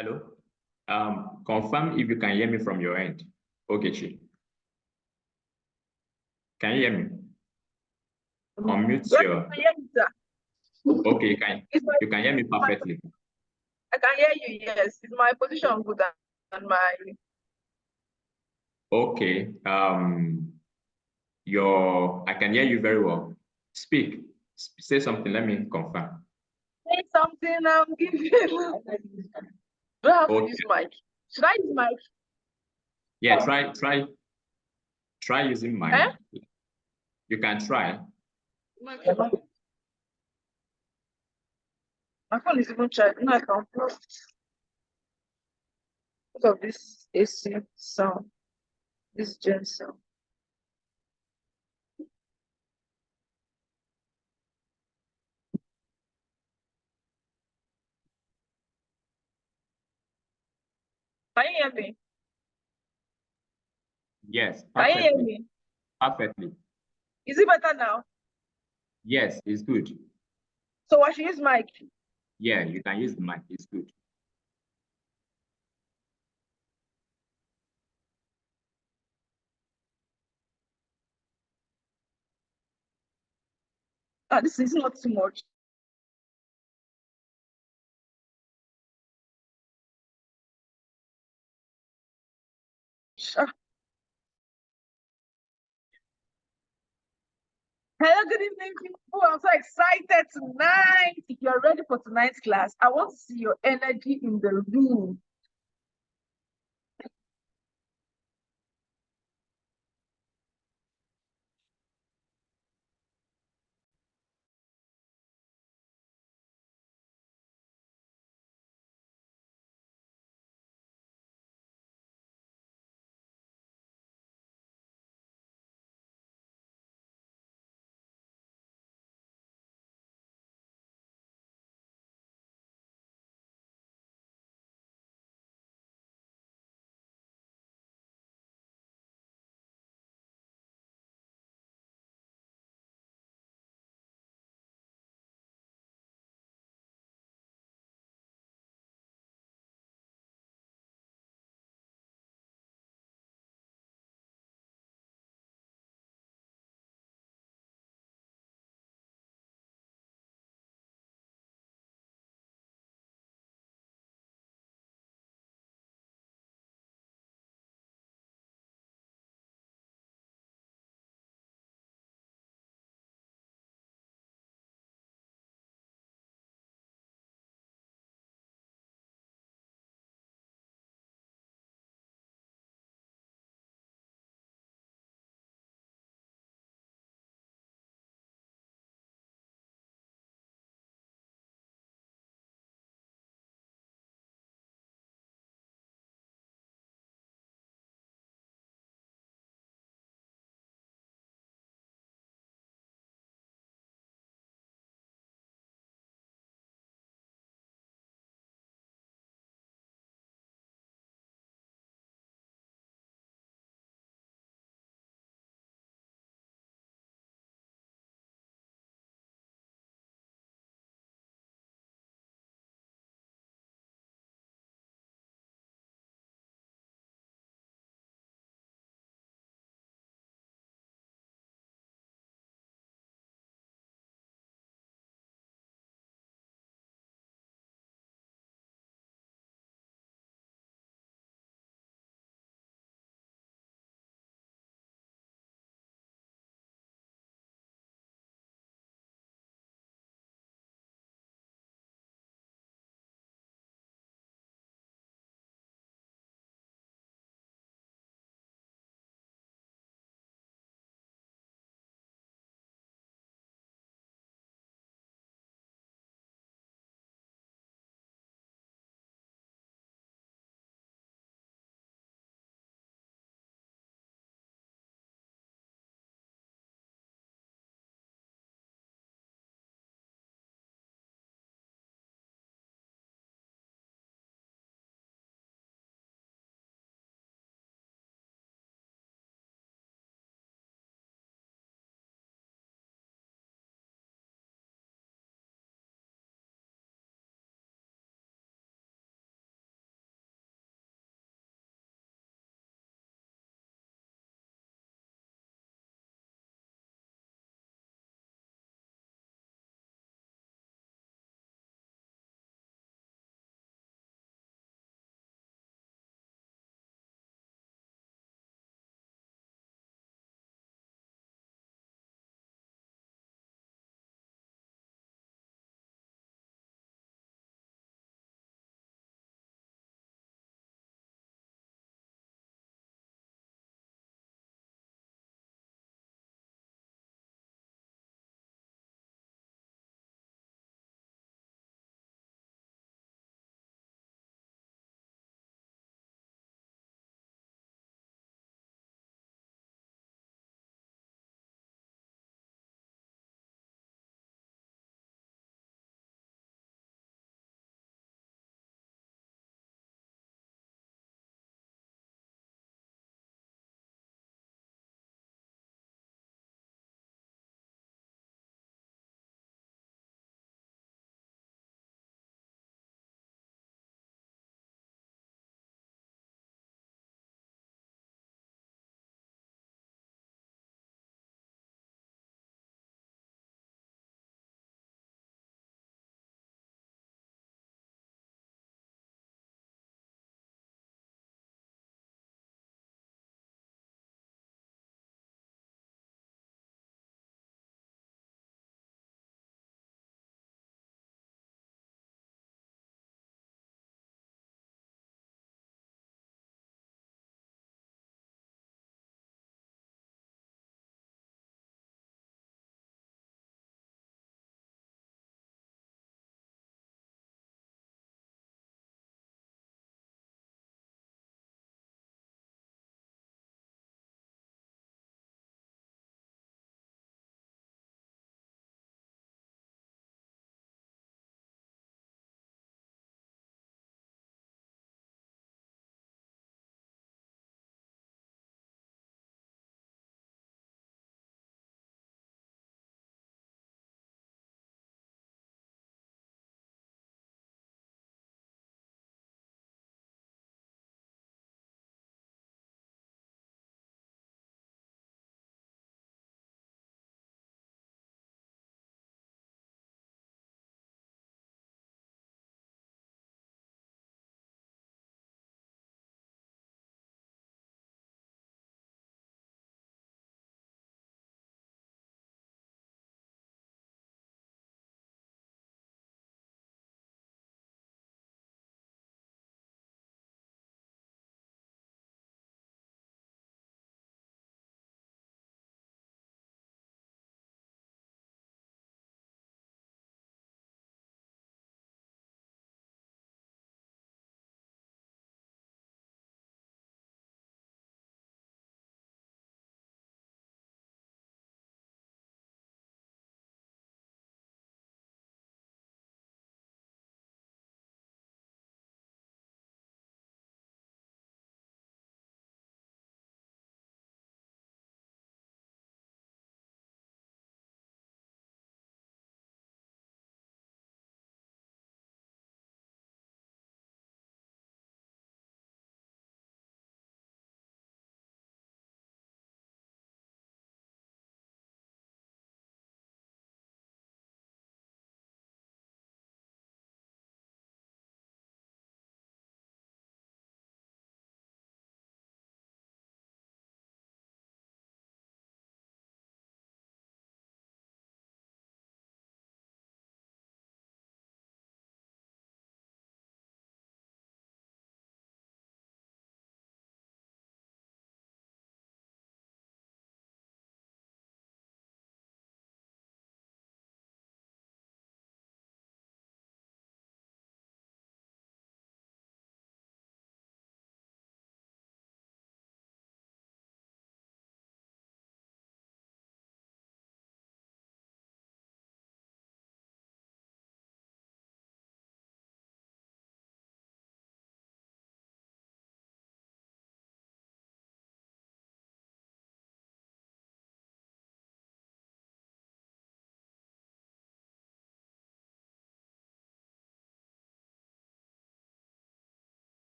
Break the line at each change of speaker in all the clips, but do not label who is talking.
Hello. Confirm if you can hear me from your end. Okay, can you hear me? Unmute
Yes,
your.
I can hear you, sir.
Okay, you can hear me
my-
perfectly.
I can hear you, yes. Is my position good and my
Okay. I can hear you very well. Speak. Say something. Let me confirm.
say something I'm giving? Do I have to
Okay.
use mic? Should I use mic?
Yeah. Try using mic.
Eh?
You can try.
My phone is even charged. No, I can plug because of this AC sound, this gen sound. Can you hear me?
Yes.
Can you hear
Perfectly.
me?
Perfectly.
Is it better now?
Yes. It's good.
So I should use mic.
Yeah. You can use the mic. It's good.
This is not too much. Ah. Hello, good evening, people. I'm so excited tonight. If you're ready for tonight's class, I want to see your energy in the room.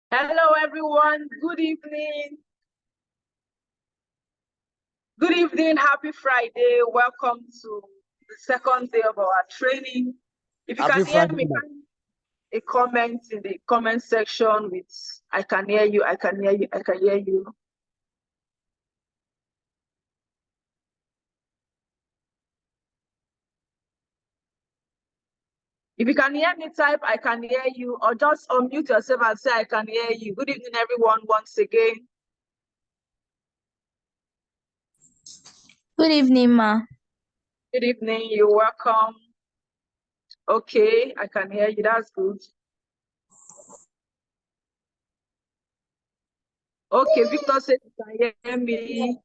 Hello, everyone. Good evening. Good evening. Happy Friday. Welcome to the second day of our training. If you
Happy
can hear
Friday,
me, a comment in the comment section with I can hear you, I can hear you, I can hear you. If you can hear me, type I can hear you, or just unmute yourself and say I can hear you. Good evening, everyone, once again.
Good evening, ma.
Good evening, you're welcome. Okay, I can hear you, that's good. Okay, Victor said she can hear me.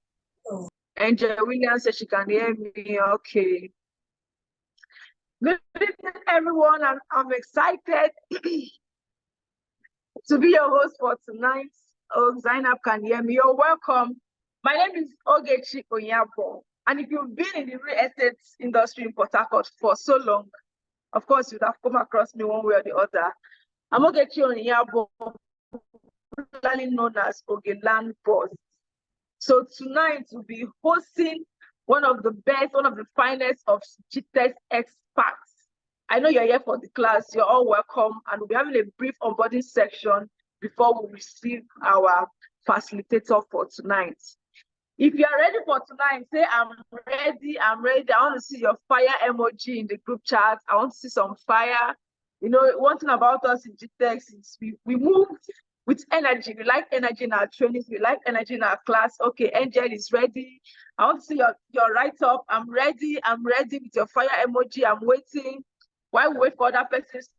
Angel Williams said she can hear me. Okay. Good evening, everyone. I'm excited to be your host for tonight. Oh, Zainab can hear me. You're welcome. My name is Ogechi Onyabo. And if you've been in the real estate industry in Port Harcourt for so long, of course, you'd have come across me one way or the other. I'm Ogechi Onyabo, popularly known as Ogeland Boss. So tonight we'll be hosting one of the best, one of the finest of GTEX experts. I know you're here for the class, you're all welcome, and we'll be having a brief onboarding section before we receive our facilitator for tonight. If you're ready for tonight, say I'm ready, I'm ready. I want to see your fire emoji in the group chat. I want to see some fire. You know, one thing about us in GTEX is we move with energy. We like energy in our trainings. We like energy in our class. Okay, Angel is ready. I want to see your write-up. I'm ready with your fire emoji. I'm waiting. While we wait for other persons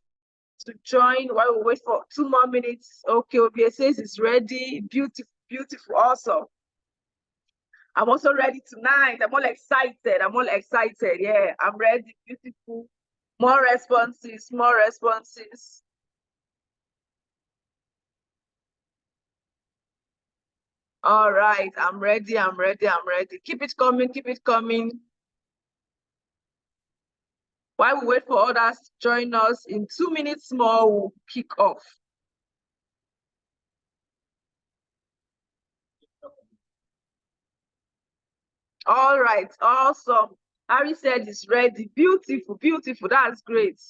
to join, while we wait for 2 more minutes. Okay, OBS says it's ready. Beautiful, beautiful, awesome. I'm also ready tonight. I'm all excited. I'm all excited. Yeah, I'm ready. Beautiful. More responses, more responses. All right, I'm ready, I'm ready, I'm ready. Keep it coming, keep it coming. While we wait for others to join us, in 2 minutes more, we'll kick off. All right, awesome. Harry said it's ready. Beautiful, beautiful. That's great.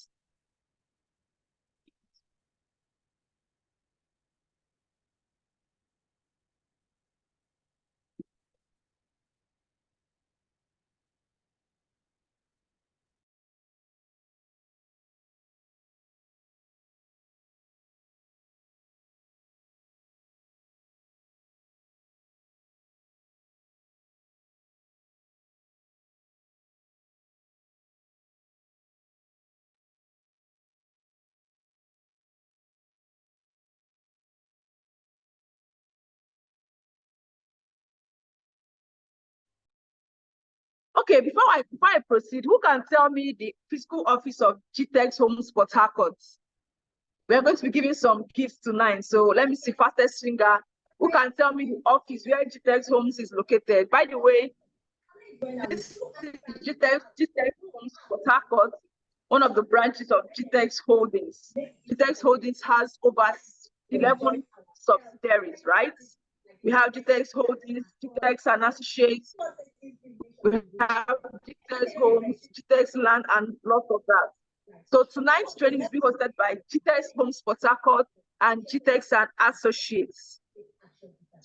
Okay, before I proceed, who can tell me the physical office of GTEX Homes Port Harcourt? We're going to be giving some gifts tonight. So let me see, fastest finger. Who can tell me the office where GTEX Homes is located? By the way, this is GTEX Homes Port Harcourt, one of the branches of GTEX Holdings. GTEX Holdings has over 11 subsidiaries, right? We have GTEX Holdings, GTEX and Associates, we have GTEX Homes, GTEX Land, and lots of that. So tonight's training is being hosted by GTEX Homes Port Harcourt and GTEX and Associates.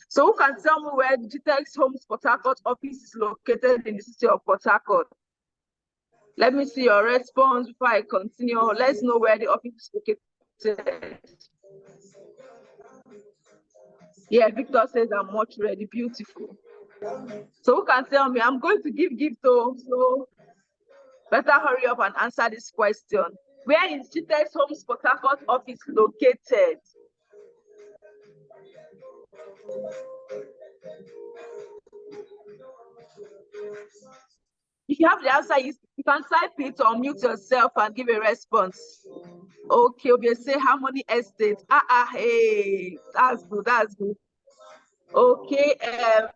So who can tell me where GTEX Homes Port Harcourt office is located in the city of Port Harcourt? Let me see your response before I continue. Let's know where the office is located. Yeah, Victor says I'm much ready. Beautiful. So who can tell me? I'm going to give gift though, so better hurry up and answer this question. Where is GTEX Homes Port Harcourt office located? If you have the answer, you can type it or mute yourself and give a response. Okay, we say Harmony Estate. Hey, that's good, that's good. Okay,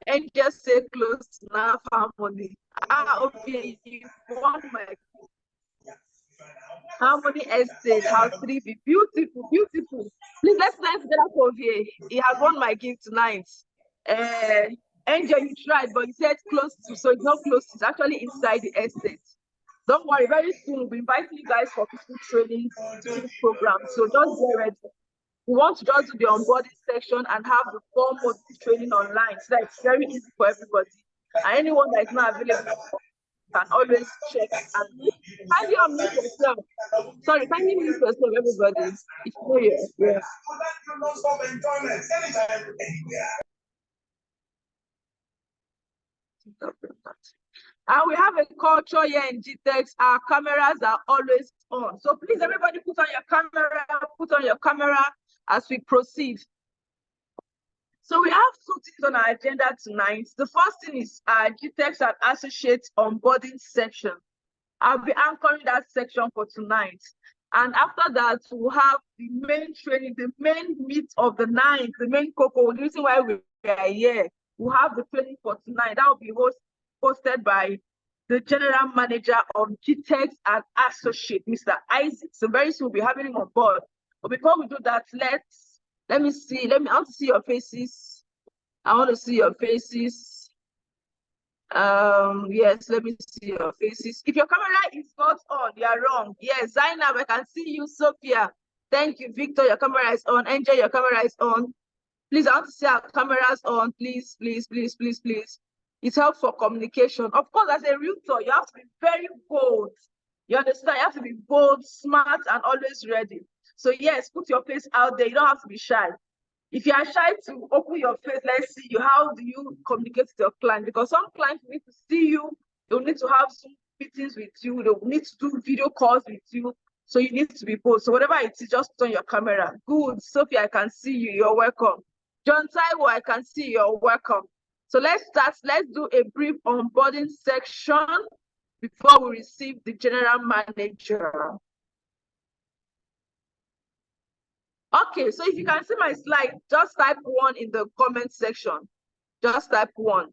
and just say close enough Harmony. Okay, you want my How many estates? House 3B. Beautiful, beautiful. Please let's learn together for here. He has won my gift tonight. Angel, you tried, but you said close to, so it's not close, it's actually inside the estate. Don't worry, very soon we'll be inviting you guys for people training programs. So just get ready. We want to just do the onboarding section and have the 4 month training online. So that it's very easy for everybody. And anyone that is not available can always check and kindly unmute yourself. Sorry, kindly mute yourself, everybody. It's New Year. Yeah. And we have a culture here in GTEX. Our cameras are always on. So please, everybody, put on your camera as we proceed. So we have 2 things on our agenda tonight. The first thing is our GTEX and Associates onboarding section. I'll be anchoring that section for tonight. And after that, we'll have the main training, the main meat of the night, the main cocoa. The reason why we are here, we'll have the training for tonight. That will be hosted by the general manager of GTEX and Associate, Mr. Isaac. So very soon we'll be having him on board. But before we do that, let me see. I want to see your faces. I want to see your faces. Yes, let me see your faces. If your camera is not on, you are wrong. Yes, Zainab, I can see you. Sophia, thank you. Victor, your camera is on. Angel, your camera is on. Please, I want to see our cameras on. Please, please, please, please, please. It helps for communication. Of course, as a realtor, you have to be very bold. You understand? You have to be bold, smart, and always ready. So yes, put your face out there. You don't have to be shy. If you are shy to open your face, let's see you. How do you communicate with your client? Because some clients need to see you. They'll need to have some meetings with you. They'll need to do video calls with you. So you need to be bold. So whatever it is, just put on your camera. Good. Sophie, I can see you. You're welcome. John Taiwo, I can see you. You're welcome. So let's start. Let's do a brief onboarding section before we receive the general manager. Okay, so if you can see my slide, just type 1 in the comment section. Just type 1.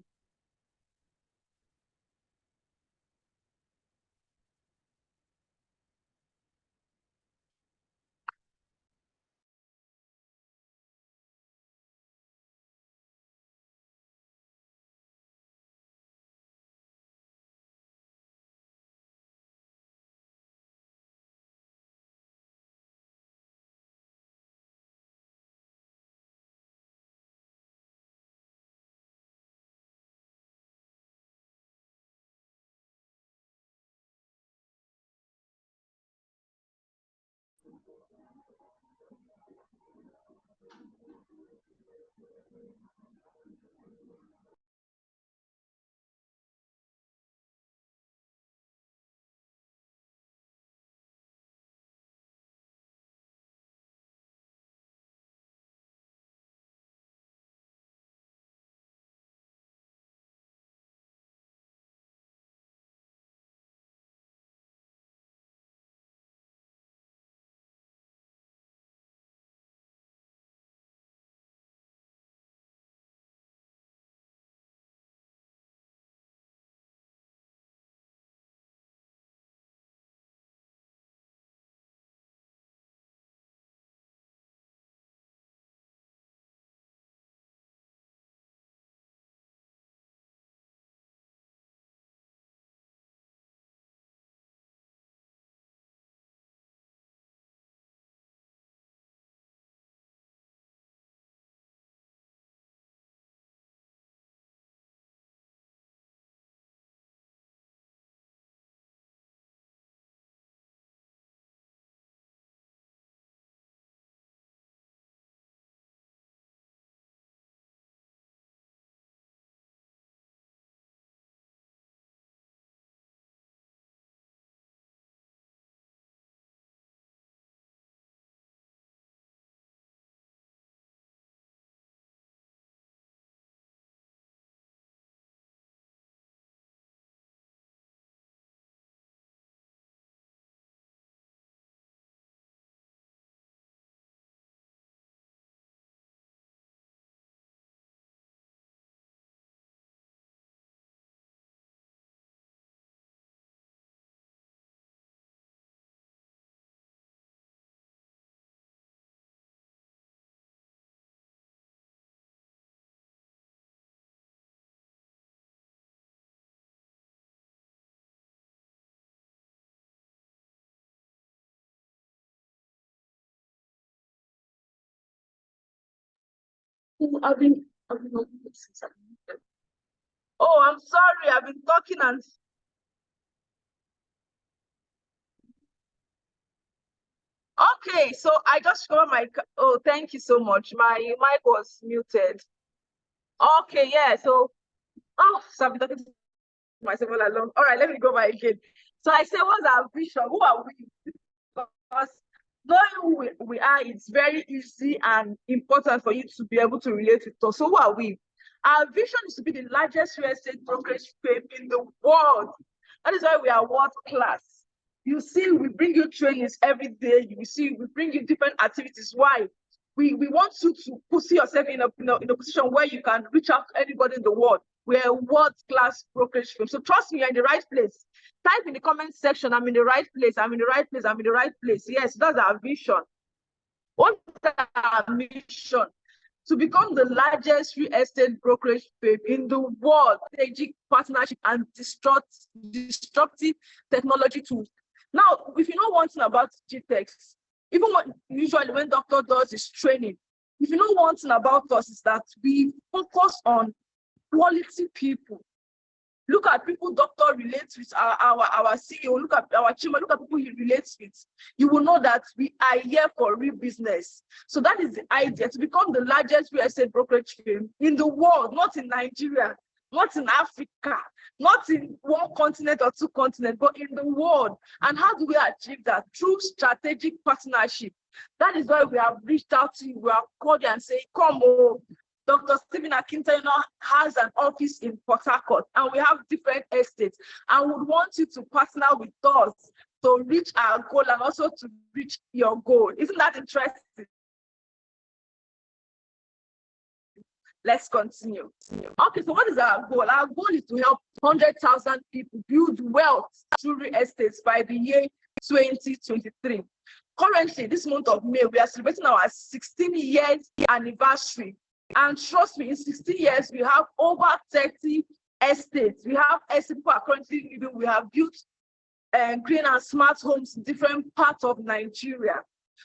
I've been Oh, I'm sorry. I've been talking and okay. So I just got my. Oh, thank you so much. My mic was muted. Okay, yeah. So I've been talking to myself all along. All right, let me go back again. So I say, what's our vision? Who are we? Because knowing who we are, it's very easy and important for you to be able to relate with us. So who are we? Our vision is to be the largest real estate brokerage firm in the world. That is why we are world class. You see, we bring you trainings every day. You see, we bring you different activities. Why? We want you to put yourself in a position where you can reach out to anybody in the world. We're a world-class brokerage firm. So trust me, you're in the right place. Type in the comment section, I'm in the right place, I'm in the right place, I'm in the right place. Yes, that's our vision. What's our mission? To become the largest real estate brokerage firm in the world, strategic partnership and disruptive technology tools. Now, if you know one thing about GTEx, even usually when doctor does his training, if you know one thing about us is that we focus on quality people. Look at people doctor relates with our CEO, look at our chairman, look at people he relates with. You will know that we are here for real business. So that is the idea, to become the largest real estate brokerage firm in the world, not in Nigeria, not in Africa, not in one continent or two continents, but in the world. And how do we achieve that? Through strategic partnership. That is why we have reached out to you, we have called you and say, come on. Dr. Stephen Akintayo has an office in Port Harcourt, and we have different estates. And we want you to partner with us to reach our goal and also to reach your goal. Isn't that interesting? Let's continue. Okay, so what is our goal? Our goal is to help 100,000 people build wealth through real estates by the year 2023. Currently, this month of May, we are celebrating our 16 years anniversary. And trust me, in 60 years, we have over 30 estates. We have estates people are currently living. We have built green and smart homes in different parts of Nigeria.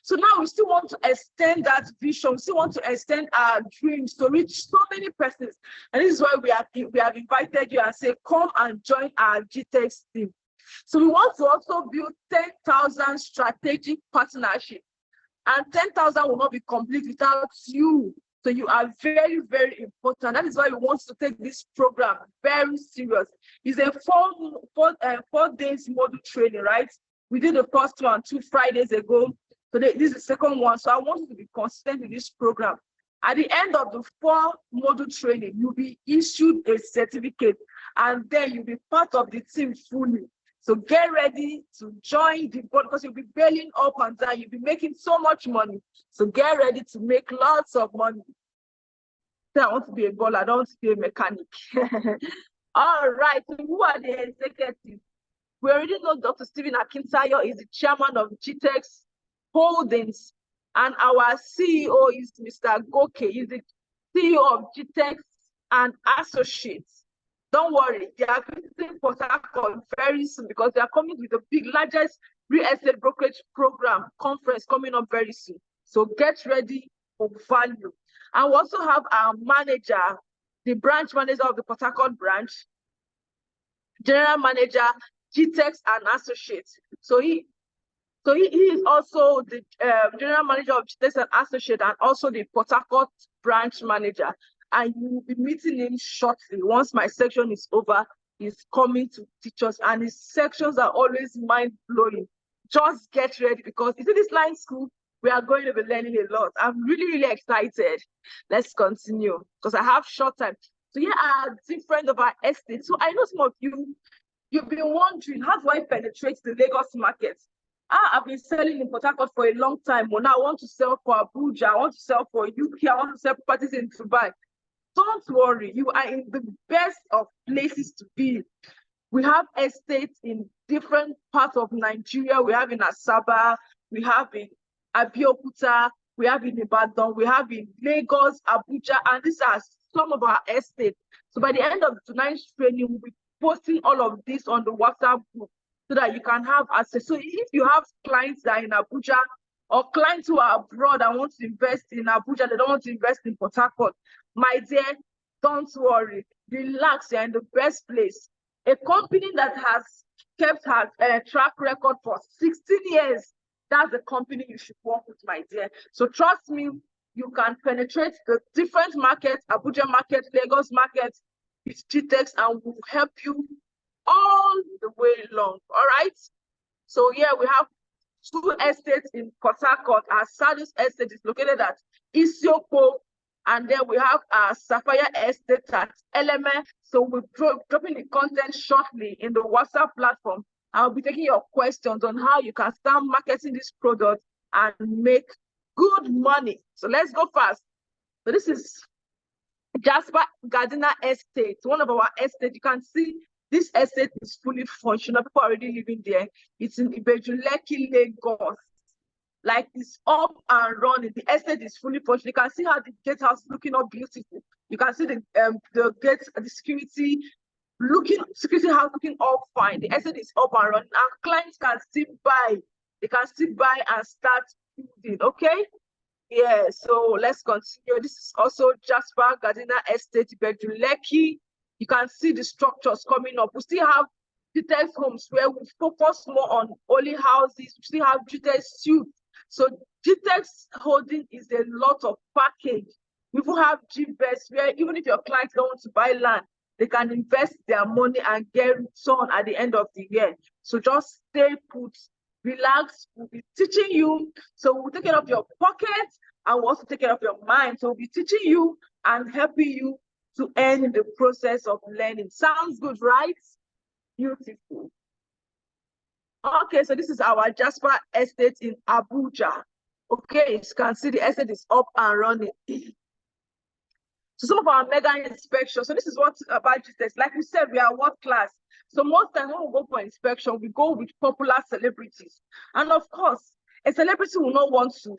So now we still want to extend that vision. We still want to extend our dreams to reach so many persons. And this is why we have invited you and say, come and join our GTEx team. So we want to also build 10,000 strategic partnerships. And 10,000 will not be complete without you. So you are very, very important. That is why we want to take this program very serious. It's a 4 days module training, right? We did the first one 2 Fridays ago. So this is the second one. So I want you to be consistent with this program. At the end of the 4 module training, you'll be issued a certificate, and then you'll be part of the team fully. So get ready to join the board because you'll be bailing up and down. You'll be making so much money. So get ready to make lots of money. So I want to be a baller, I don't want to be a mechanic. All right, so who are the executives? We already know Dr. Stephen Akintayo is the chairman of GTEx Holdings, and our CEO is Mr. Goke. He's the CEO of GTEx and Associates. Don't worry, they are visiting Port Harcourt very soon because they are coming with the largest real estate brokerage program conference coming up very soon. So get ready for value. And we also have our manager, the branch manager of the Port Harcourt branch, general manager, GTEx and Associates. So he is also the general manager of GTEx and Associates and also the Port Harcourt branch manager. And you will be meeting him shortly. Once my section is over, he's coming to teach us, and his sections are always mind-blowing. Just get ready because you see this line school, we are going to be learning a lot. I'm really, really excited. Let's continue because I have short time. So here are different of our estates. So I know some of you've been wondering, how do I penetrate the Lagos market? I've been selling in Port Harcourt for a long time. But now I want to sell for Abuja, I want to sell for UK, I want to sell properties in Dubai. Don't worry, you are in the best of places to be. We have estates in different parts of Nigeria. We have in Asaba, we have in Abeokuta, we have in Ibadan, we have in Lagos, Abuja, and these are some of our estates. So by the end of tonight's training, we'll be posting all of this on the WhatsApp group so that you can have access. So if you have clients that are in Abuja, or clients who are abroad and want to invest in Abuja, they don't want to invest in Port Harcourt. My dear, don't worry, relax, you're in the best place. A company that has kept her track record for 16 years, that's the company you should work with, my dear. So trust me, you can penetrate the different markets, Abuja market, Lagos market, with GTEx, and will help you all the way along, all right? So yeah, we have 2 estates in Port Harcourt. Our Sadus estate is located at Isiokpo, and then we have our Sapphire estate at Eleme. So we're dropping the content shortly in the WhatsApp platform. I'll be taking your questions on how you can start marketing this product and make good money. So let's go fast. So this is Jasper Gardiner Estate, one of our estates. You can see this estate is fully functional. People are already living there. It's in Ibejuleki, Lagos. Like, it's up and running. The estate is fully functional. You can see how the gatehouse is looking all beautiful. You can see the gates, the security house looking all fine. The estate is up and running. Our clients can still buy. They can still buy and start building. Okay. Yeah, so let's continue. This is also Jasper Gardiner Estate, Ibejuleki. You can see the structures coming up. We still have GTEx homes where we focus more on only houses. We still have GTEx suites. So GTEx holding is a lot of package. We will have GBES where even if your clients don't want to buy land, they can invest their money and get return at the end of the year. So just stay put, relax. We'll be teaching you. So we'll take care of your pocket and we'll also take care of your mind. So we'll be teaching you and helping you to earn in the process of learning. Sounds good, right? Beautiful. Okay, so this is our Jasper estate in Abuja. Okay, you can see the estate is up and running. So some of our mega inspections. So this is what about GTEx. Like we said, we are world class. So most times when we go for inspection, we go with popular celebrities. And of course, a celebrity will not want to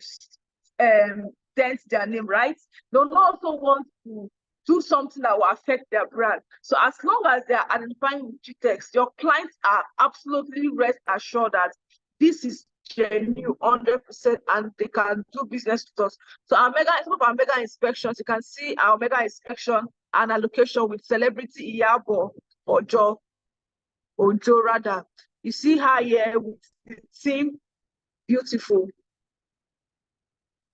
dent their name, right? They will also want to do something that will affect their brand. So as long as they are identifying with GTEx, your clients are absolutely rest assured that this is genuine 100% and they can do business with us. So some of our mega inspections, you can see our mega inspection and allocation with celebrity Iyabo or Joe rather. You see her here with the team, beautiful.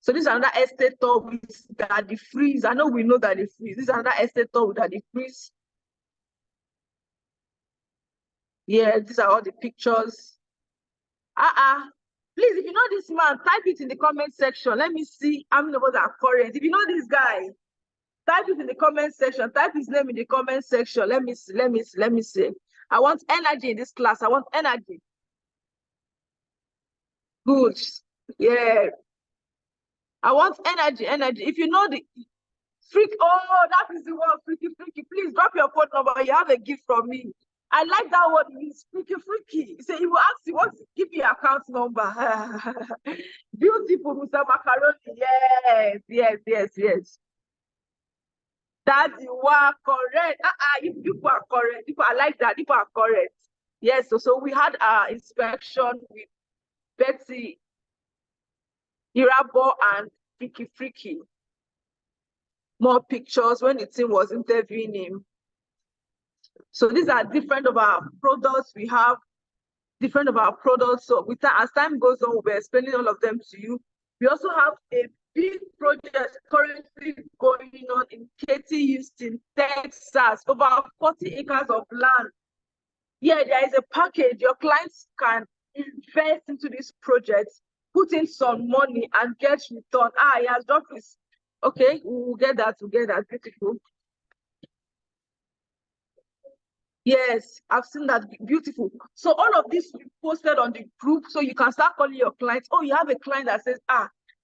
So this is another estate tour with Daddy Freeze. I know we know Daddy Freeze. This is another estate tour with Daddy Freeze. Yeah, these are all the pictures. Please, if you know this man, type it in the comment section. Let me see how many of us are current. If you know this guy, type it in the comment section. Type his name in the comment section. Let me see. I want energy in this class. I want energy. Good. Yeah. I want energy. If you know the freak, that is the word, freaky. Please drop your phone number. You have a gift from me. I like that word. It's freaky. So he will ask you, give me your account number. Beautiful, Mr. Macaroni. Yes. That you are correct. People are correct. I like that. People are correct. Yes. So we had our inspection with Betsy Irabo and Freaky. More pictures when the team was interviewing him. So these are different of our products. We have different of our products. So as time goes on, we'll be explaining all of them to you. We also have a big project currently going on in Katy, Houston, Texas, over 40 acres of land. Yeah, there is a package. Your clients can invest into this project, put in some money and get return. He has dropped this. Okay, we'll get that. Beautiful. Yes, I've seen that. Beautiful. So all of this we posted on the group, so you can start calling your clients. Oh, you have a client that says,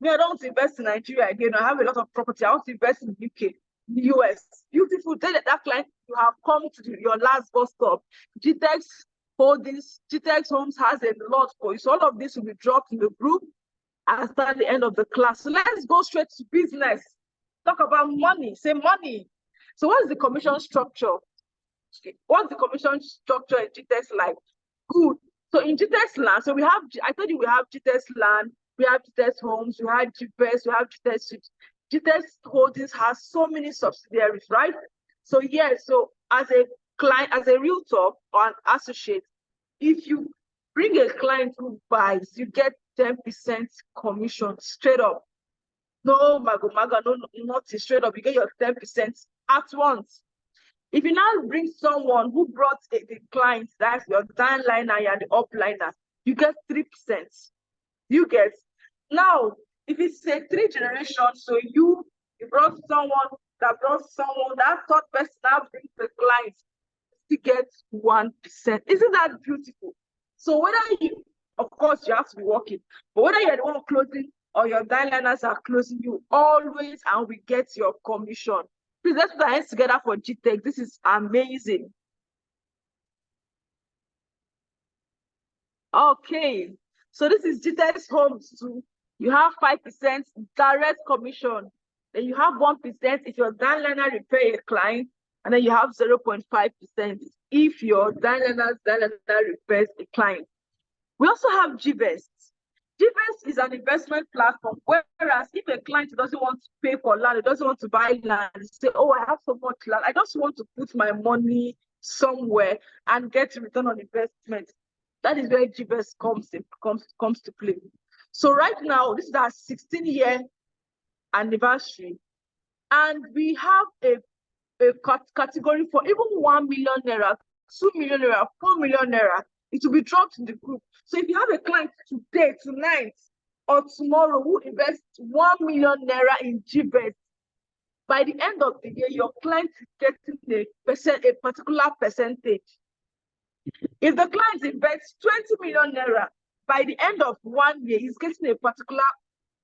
me, I don't want to invest in Nigeria again. I have a lot of property. I want to invest in UK, US. Beautiful. Tell that client you have come to your last bus stop. GTEx Holdings, GTEx Homes has a lot for you. So all of this will be dropped in the group after the end of the class. So let's go straight to business. Talk about money. Say money. So what is the commission structure? What's the commission structure in GTEx like? Good. So in GTEx land, so I told you we have GTEx land, we have GTS Homes, we have GPS, we have GTS Suites. GTS Holdings has so many subsidiaries, right? So yeah, so as a client, as a realtor or an associate, if you bring a client who buys, you get 10% commission straight up. No mago, no, nothing straight up. You get your 10% at once. If you now bring someone who brought the client, that's your downliner and the upliner, you get 3%. You get now, if it's a 3 generation, so you brought someone, that third person now brings the client, you get 1%. Isn't that beautiful? So whether you, of course, you have to be working, but whether you're the one closing or your downliners are closing, you always and we get your commission. Please let's put our hands together for GTech. This is amazing. Okay, so this is GTech Homes too. You have 5% direct commission. Then you have 1% if your downliner repair a client, and then you have 0.5% if your downliner repairs a client. We also have GVest. GVest is an investment platform, whereas if a client doesn't want to pay for land, doesn't want to buy land, say, oh, I have so much land, I just want to put my money somewhere and get a return on investment. That is where GVest comes to play. So right now, this is our 16-year anniversary, and we have a category for even 1 million naira, 2 million naira, 4 million naira. It will be dropped in the group. So if you have a client today, tonight, or tomorrow who invests 1 million naira in GVest, by the end of the year, your client is getting a particular percentage. If the client invests 20 million naira, by the end of 1 year, he's getting a particular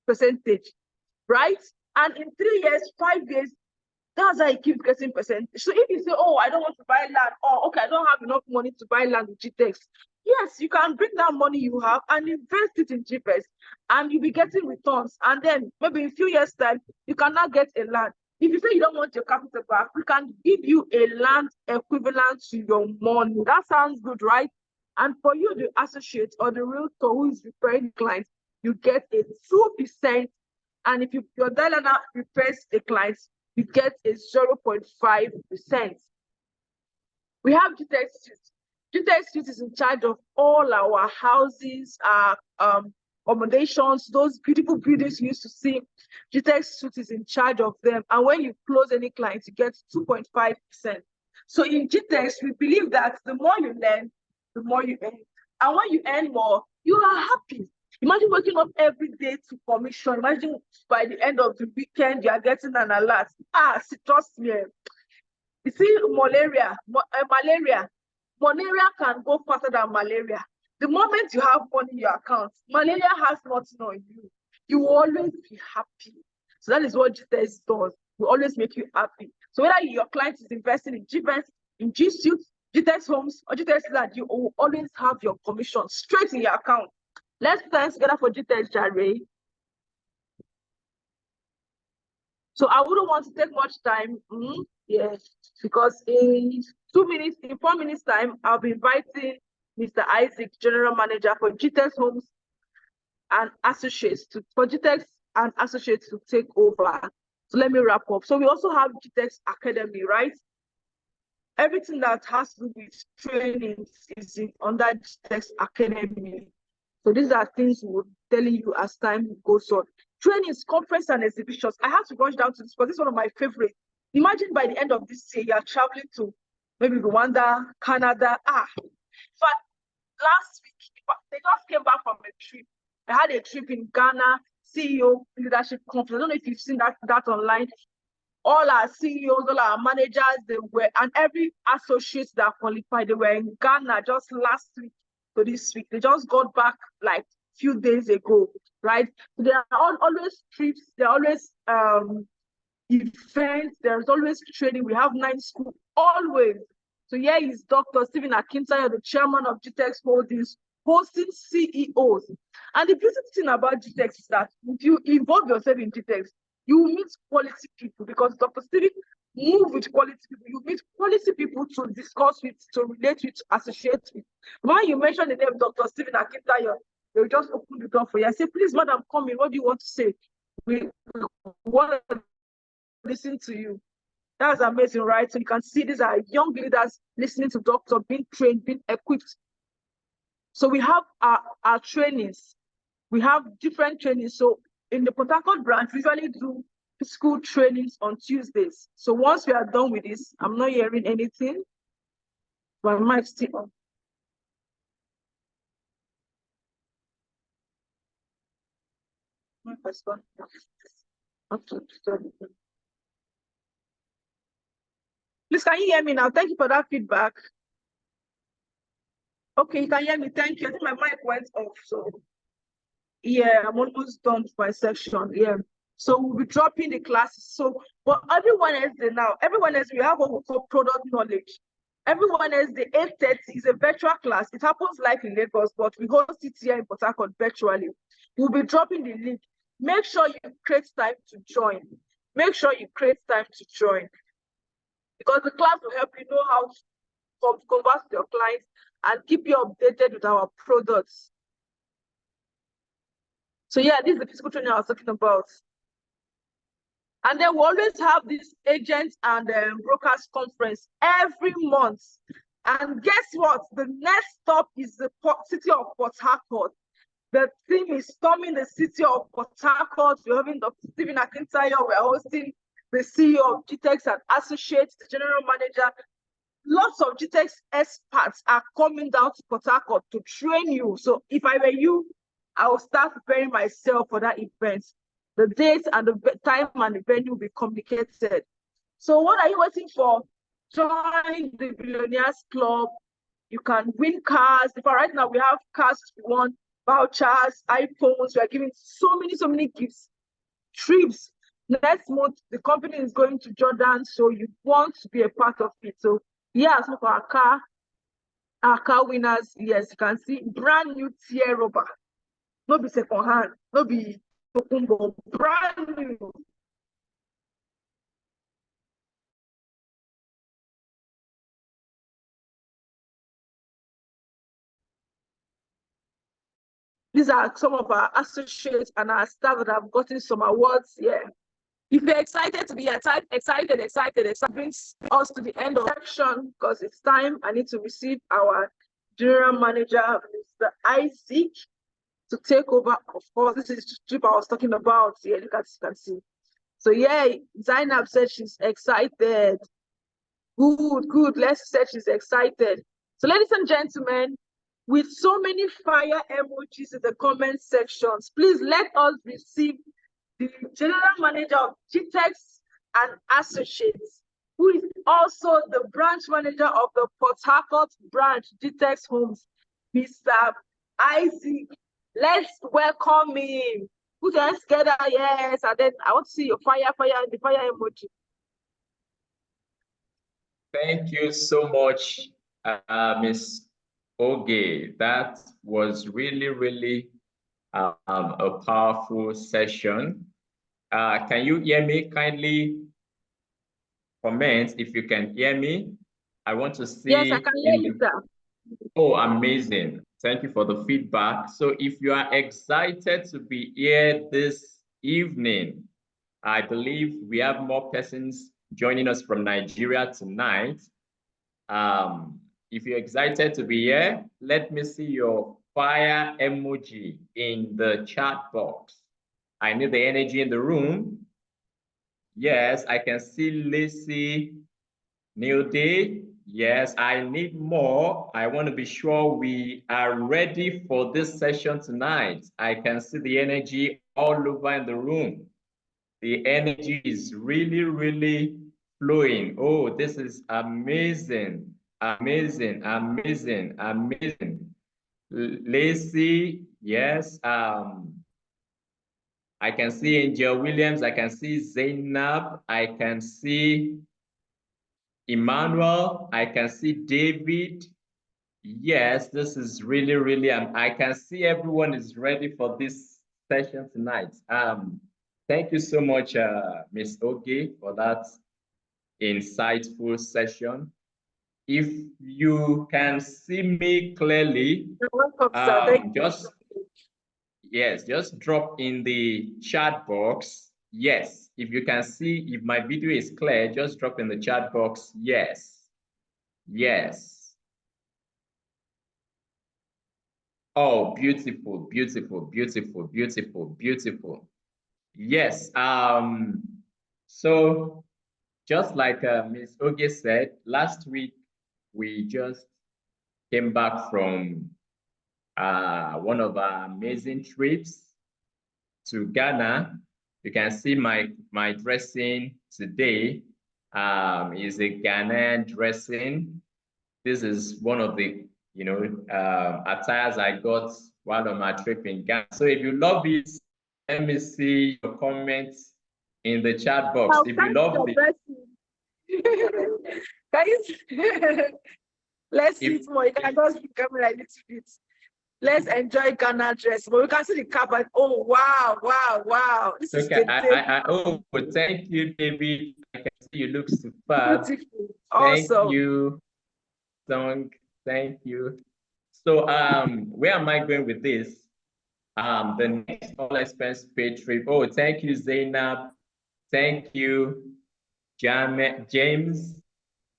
percentage, right? And in 3 years, 5 years, that's how he keeps getting percentage. So if you say, oh, I don't want to buy land, or okay, I don't have enough money to buy land with GTEX, yes, you can bring that money you have and invest it in GPS, and you'll be getting returns. And then maybe in a few years' time, you cannot get a land. If you say you don't want your capital back, we can give you a land equivalent to your money. That sounds good, right? And for you, the associate or the realtor who is referring clients, you get a 2%. And if your dialer refers the clients, you get a 0.5%. We have GTEX Suite. GTEX Suite is in charge of all our houses, accommodations, those beautiful buildings you used to see. GTEX Suite is in charge of them. And when you close any client, you get 2.5%. So in GTEX, we believe that the more you learn, the more you earn. And when you earn more, you are happy. Imagine waking up every day to commission. Imagine by the end of the weekend, you are getting an alert. Trust me. You see, malaria can go faster than malaria. The moment you have money in your account, malaria has nothing on you. You will always be happy. So that is what GTEX does. We always make you happy. So whether your client is investing in GVest, in G Suite, GTEX Homes, or GTEX Land, you will always have your commission straight in your account. Let's put hands together for GTEX, Jare. So I wouldn't want to take much time. Yes, because in 4 minutes time, I'll be inviting Mr. Isaac, General Manager for GTEX Homes and Associates, for GTEX and Associates to take over. So let me wrap up. So we also have GTEX Academy, right? Everything that has to do with training is under GTEX Academy. So these are things we're telling you as time goes on. Trainings, conference, and exhibitions. I have to rush down to this, but this is one of my favorites. Imagine by the end of this year, you're traveling to maybe Rwanda, Canada. In fact, last week, they just came back from a trip. I had a trip in Ghana, CEO Leadership Conference. I don't know if you've seen that online. All our CEOs, all our managers, and every associate that qualified, they were in Ghana just last week to this week. They just got back like a few days ago, right? So there are always trips, there are always events, there's always training. We have 9 schools, always. So here is Dr. Stephen Akintayo, the chairman of GTEX Holdings, hosting CEOs. And the beautiful thing about GTEX is that if you involve yourself in GTEX, you will meet quality people, because Dr. Stephen move with quality people. You meet quality people to discuss with, to relate with, associate with. When you mention the name Dr. Stephen Akintayo, They'll just open the door for you. I say, please, madam, come in. What do you want to say? We want to listen to you. That's amazing, right? So you can see these are young leaders listening to doctor, being trained, being equipped. So we have our trainings. We have different trainings. So in the Port Harcourt branch, we usually do school trainings on Tuesdays. So once we are done with this, I'm not hearing anything. My mic's still on. Please, can you hear me now? Thank you for that feedback. Okay, you can hear me. Thank you. I think my mic went off. So yeah, I'm almost done with my section. Yeah. So we'll be dropping the classes. So, but everyone else now, everyone else, we have what we call product knowledge. Everyone else, the 8:30 is a virtual class. It happens like in Lagos, but we host it here in Port Harcourt virtually. We'll be dropping the link. Make sure you create time to join. Make sure you create time to join. Because the class will help you know how to converse with your clients and keep you updated with our products. So yeah, this is the physical training I was talking about. And then we always have this agents and brokers conference every month. And guess what? The next stop is the city of Port Harcourt. The team is storming the city of Port Harcourt. We're having Dr. Stephen Akintayo. We're hosting the CEO of GTEx and Associates, the general manager. Lots of GTEx experts are coming down to Port Harcourt to train you. So if I were you, I will start preparing myself for that event. The date and the time and the venue will be communicated. So what are you waiting for? Join the Billionaires Club. You can win cars. Right now we have cars to win, vouchers, iPhones. We are giving so many gifts. Trips. Next month, the company is going to Jordan, so you want to be a part of it. So yeah, so for our car winners, yes, you can see brand new tier rubber. No be second hand, no be brand new. These are some of our associates and our staff that have gotten some awards here. If you're excited to be excited, brings us to the end of the section because it's time. I need to receive our general manager, Mr. Isaac, to take over. Of course, this is the trip I was talking about. Yeah, look at you can see. So yeah, Zainab said she's excited. Good. Let's say she's excited. So ladies and gentlemen, with so many fire emojis in the comment sections, please let us receive the general manager of GTEx and Associates, who is also the branch manager of the Port Harcourt branch, GTEx Homes, Mr. Isaac. Let's welcome him. Put your hands together, yes, and then I want to see your fire, the fire emoji.
Thank you so much, Miss Oge. That was really a powerful session. Can you hear me? Kindly comment if you can hear me. I want to see.
Yes, I can hear you, sir.
Oh, amazing. Thank you for the feedback. So if you are excited to be here this evening, I believe we have more persons joining us from Nigeria tonight. If you're excited to be here, let me see your fire emoji in the chat box. I need the energy in the room. Yes, I can see Lacey, New Day. Yes, I need more. I want to be sure we are ready for this session tonight. I can see the energy all over in the room. The energy is really flowing. Oh, this is amazing. Lacey, yes. I can see Angel Williams. I can see Zainab. I can see Emmanuel. I can see David. Yes, this is really, I can see everyone is ready for this session tonight. Thank you so much, Ms. Oge, for that insightful session. If you can see me clearly,
You're welcome, sir.
Yes, just drop in the chat box. Yes, if you can see, if my video is clear, just drop in the chat box. Yes, yes. Oh, beautiful, beautiful, beautiful, beautiful, beautiful. Yes. So just like Ms. Oge said, last week we just came back from one of our amazing trips to Ghana. You can see my dressing today is a Ghanaian dressing. This is one of the attires I got while on my trip in Ghana. So if you love it, let me see your comments in the chat box. If you love the
can you let's see it more. You can just become like a little bit. Let's enjoy Ghana dress. But we can see the cap and oh wow, wow, wow. This is
oh, thank you, David. I can see you look superb.
Beautiful.
Thank
Awesome.
you, Song. Thank you. So where am I going with this? The next all expense paid trip. Oh, thank you, Zainab. Thank you, James.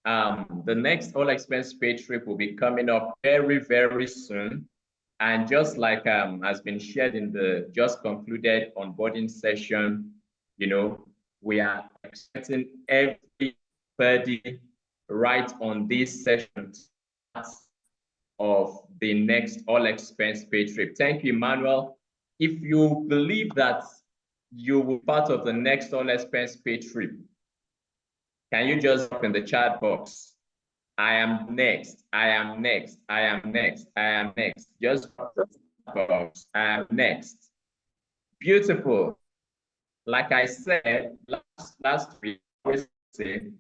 The next all expense paid trip will be coming up very, very soon. And just like has been shared in the just concluded onboarding session, we are expecting everybody right on this session of the next all expense paid trip. Thank you, Emmanuel. If you believe that you will be part of the next all expense paid trip, can you just drop in the chat box? I am next. I am next. I am next. I am next. Just box. I am next. Beautiful. Like I said last week, I always say,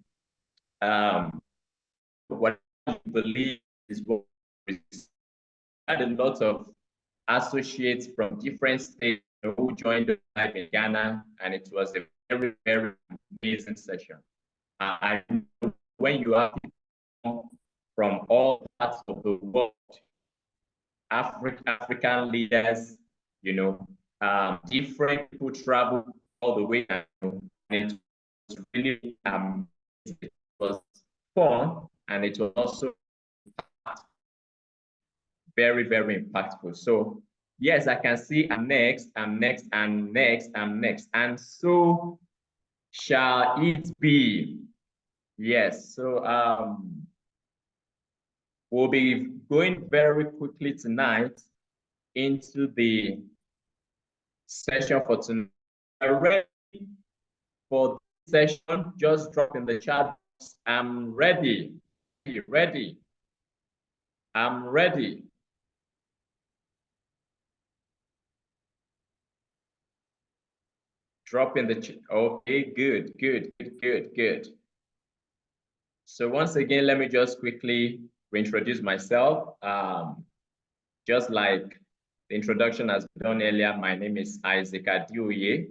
what you believe is what is. I had a lot of associates from different states who joined the live in Ghana, and it was a very, very amazing session. I know when you are from all parts of the world, African leaders, different people travel all the way, and it was really amazing. It was fun, and it was also very, very impactful. So yes, I can see I'm next, I'm next, I'm next, I'm next, and so shall it be. Yes, so we'll be going very quickly tonight into the session for tonight. Ready for this session? Just drop in the chat box. I'm ready. Ready. I'm ready. Drop in the chat. Okay, good, good, good, good, good. So once again, let me just quickly reintroduce myself. Just like the introduction has been done earlier, my name is Isaac Adioye,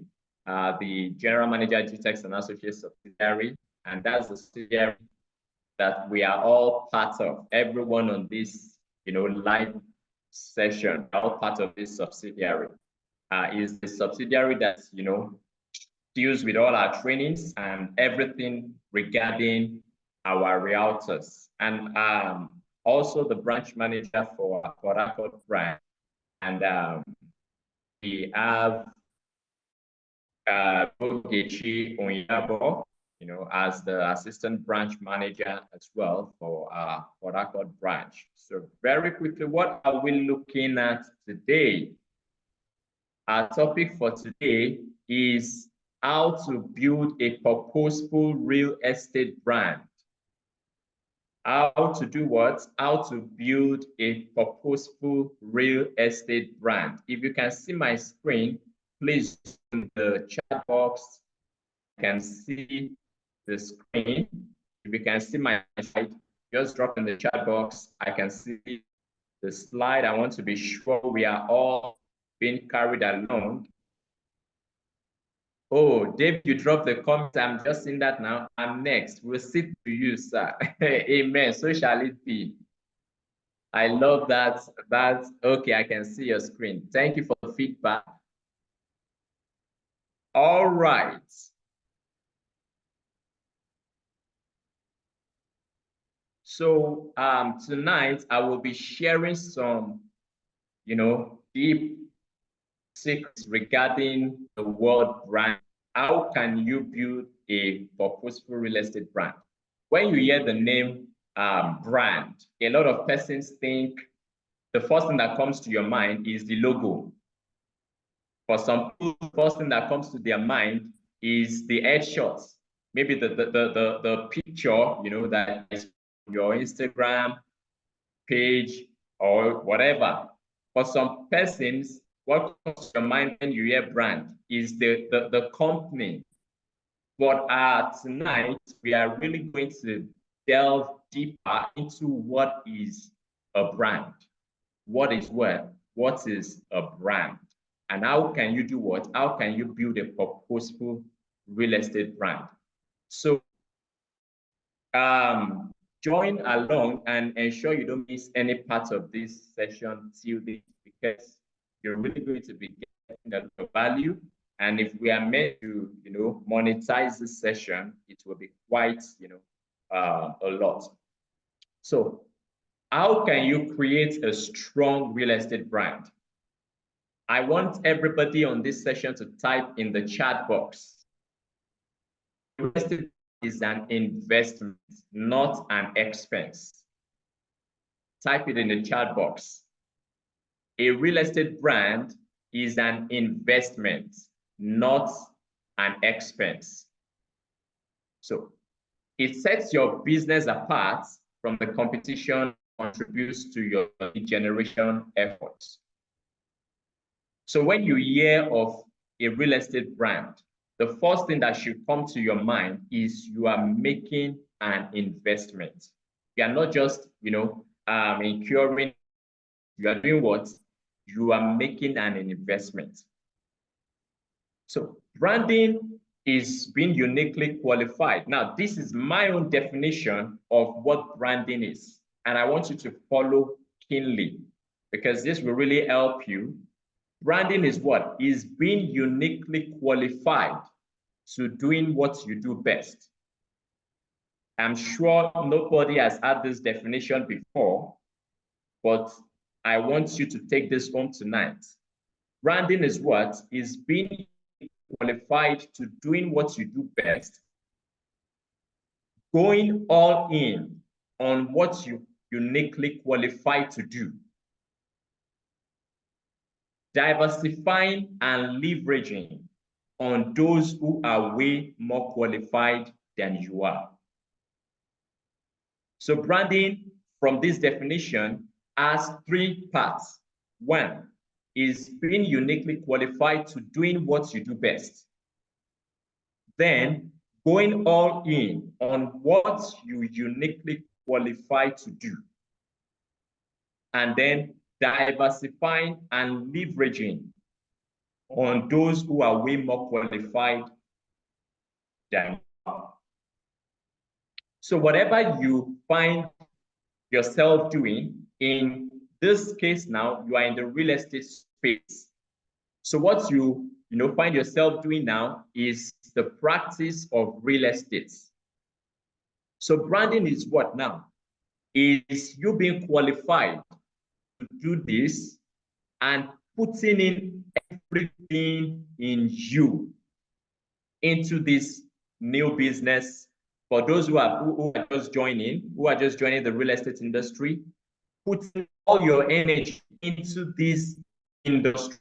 the General Manager, GTEX and Associates subsidiary, and that's the subsidiary that we are all part of. Everyone on this, live session, all part of this subsidiary. Is the subsidiary that, deals with all our trainings and everything regarding our realtors, and also the branch manager for Record brand. And we have Ogechi Onyabo, as the assistant branch manager as well for Record branch. So very quickly, what are we looking at today? Our topic for today is how to build a purposeful real estate brand. How to do what? How to build a purposeful real estate brand. If you can see my screen, please in the chat box, you can see the screen. If you can see my slide, just drop in the chat box. I can see the slide. I want to be sure we are all being carried along. Oh, Dave, you dropped the comment. I'm just seeing that now. I'm next. We'll sit to you, sir. Amen. So shall it be. I love that. That's okay. I can see your screen. Thank you for the feedback. All right. So tonight I will be sharing some, deep secrets regarding the word brand. How can you build a purposeful real estate brand? When you hear the name brand, a lot of persons think the first thing that comes to your mind is the logo. For some people, the first thing that comes to their mind is the headshots. Maybe the picture, that is your Instagram page or whatever. For some persons, what comes to your mind when you hear brand is the company. But tonight, we are really going to delve deeper into what is a brand. What is what? What is a brand? And how can you do what? How can you build a purposeful real estate brand? So join along and ensure you don't miss any part of this session till the end, because you're really going to be getting a lot of value. And if we are meant to, monetize this session, it will be quite, a lot. So how can you create a strong real estate brand? I want everybody on this session to type in the chat box. Real estate is an investment, not an expense. Type it in the chat box. A real estate brand is an investment, not an expense. So it sets your business apart from the competition, contributes to your lead generation efforts. So when you hear of a real estate brand, the first thing that should come to your mind is you are making an investment. You are not just, incurring, you are doing what? You are making an investment. So branding is being uniquely qualified. Now, this is my own definition of what branding is. And I want you to follow keenly, because this will really help you. Branding is what? Is being uniquely qualified to doing what you do best. I'm sure nobody has had this definition before, but I want you to take this home tonight. Branding is what? Is being qualified to doing what you do best, going all in on what you uniquely qualified to do, diversifying and leveraging on those who are way more qualified than you are. So branding, from this definition, has three parts. One is being uniquely qualified to doing what you do best. Then going all in on what you uniquely qualify to do. And then diversifying and leveraging on those who are way more qualified than you are. So whatever you find yourself doing, in this case now, you are in the real estate space. So what you find yourself doing now is the practice of real estate. So branding is what now? Is you being qualified to do this and putting in everything in you into this new business. For those who are just joining the real estate industry, putting all your energy into this industry.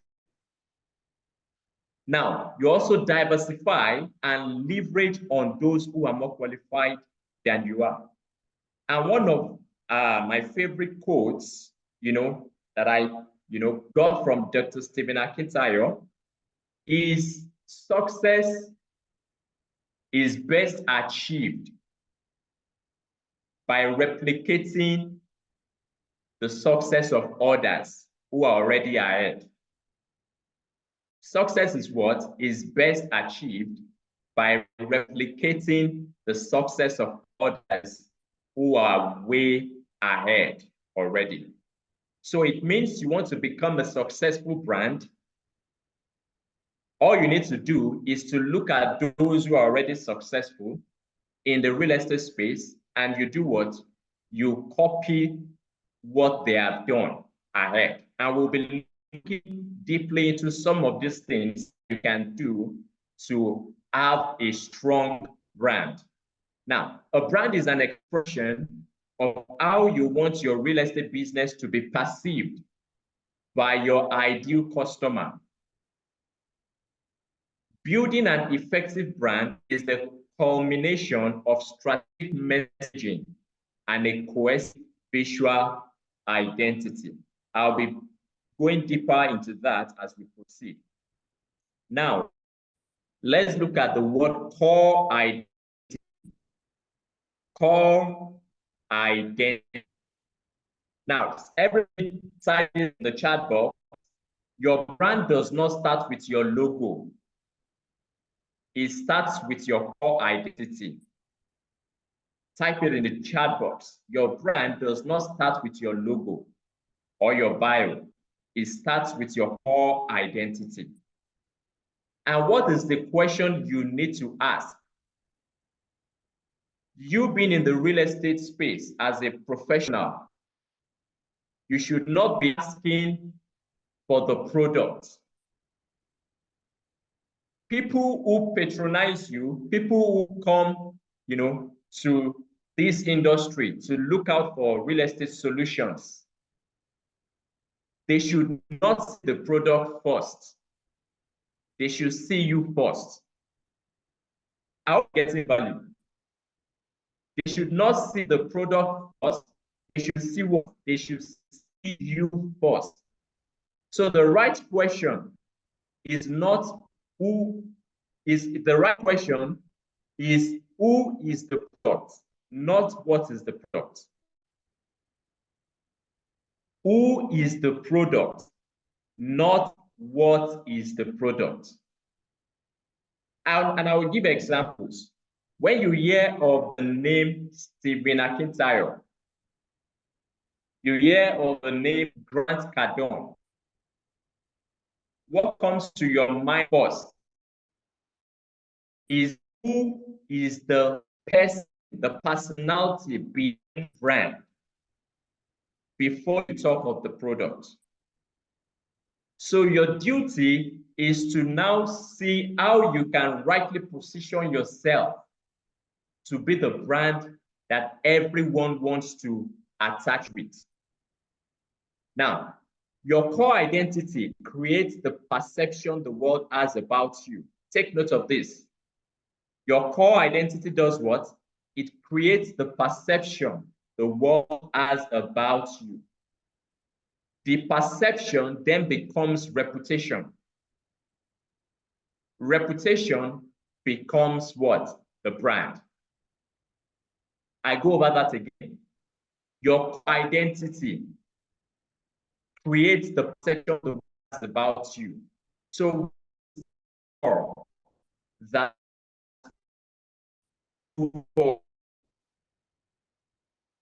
Now, you also diversify and leverage on those who are more qualified than you are. And one of my favorite quotes, that I, got from Dr. Stephen Akintayo is success is best achieved by replicating the success of others who are already ahead. Success is what? Is best achieved by replicating the success of others who are way ahead already. So it means you want to become a successful brand. All you need to do is to look at those who are already successful in the real estate space, and you do what? You copy what they have done ahead. And we'll be looking deeply into some of these things you can do to have a strong brand. Now, a brand is an expression of how you want your real estate business to be perceived by your ideal customer. Building an effective brand is the culmination of strategic messaging and a cohesive visual identity. I'll be going deeper into that as we proceed. Now, let's look at the word core identity. Core identity. Now, everything typed in the chat box, your brand does not start with your logo. It starts with your core identity. Type it in the chat box. Your brand does not start with your logo or your bio. It starts with your core identity. And what is the question you need to ask? You being in the real estate space as a professional, you should not be asking for the product. People who patronize you, people who come, to this industry to look out for real estate solutions, they should not see the product first. They should see you first. How getting value? They should not see the product first. They should see what? They should see you first. So the right question is not who is the right question is who is the product, not what is the product. Who is the product, not what is the product. And I will give examples. When you hear of the name Stephen Akintayo, you hear of the name Grant Cardone, what comes to your mind first is who is the person, the personality behind brand before you talk of the product. So your duty is to now see how you can rightly position yourself to be the brand that everyone wants to attach with. Now, your core identity creates the perception the world has about you. Take note of this. Your core identity does what? It creates the perception the world has about you. The perception then becomes reputation. Reputation becomes what? The brand. I go over that again. Your identity creates the perception the world has about you. So that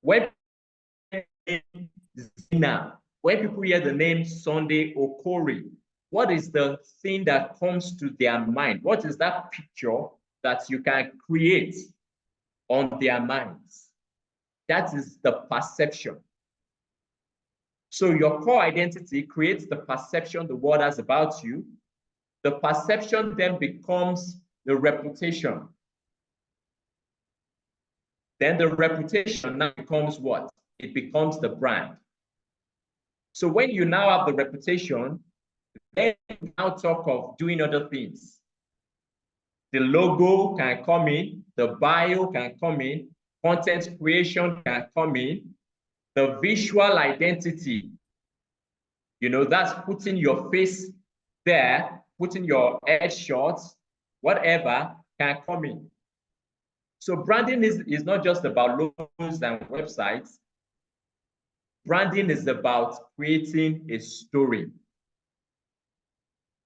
when people hear the name Sunday Okori, what is the thing that comes to their mind? What is that picture that you can create on their minds? That is the perception. So your core identity creates the perception the world has about you. The perception then becomes the reputation. Then the reputation now becomes what? It becomes the brand. So when you now have the reputation, then you now talk of doing other things. The logo can come in, the bio can come in, content creation can come in, the visual identity, that's putting your face there, putting your headshots, whatever can come in. So branding is not just about logos and websites. Branding is about creating a story.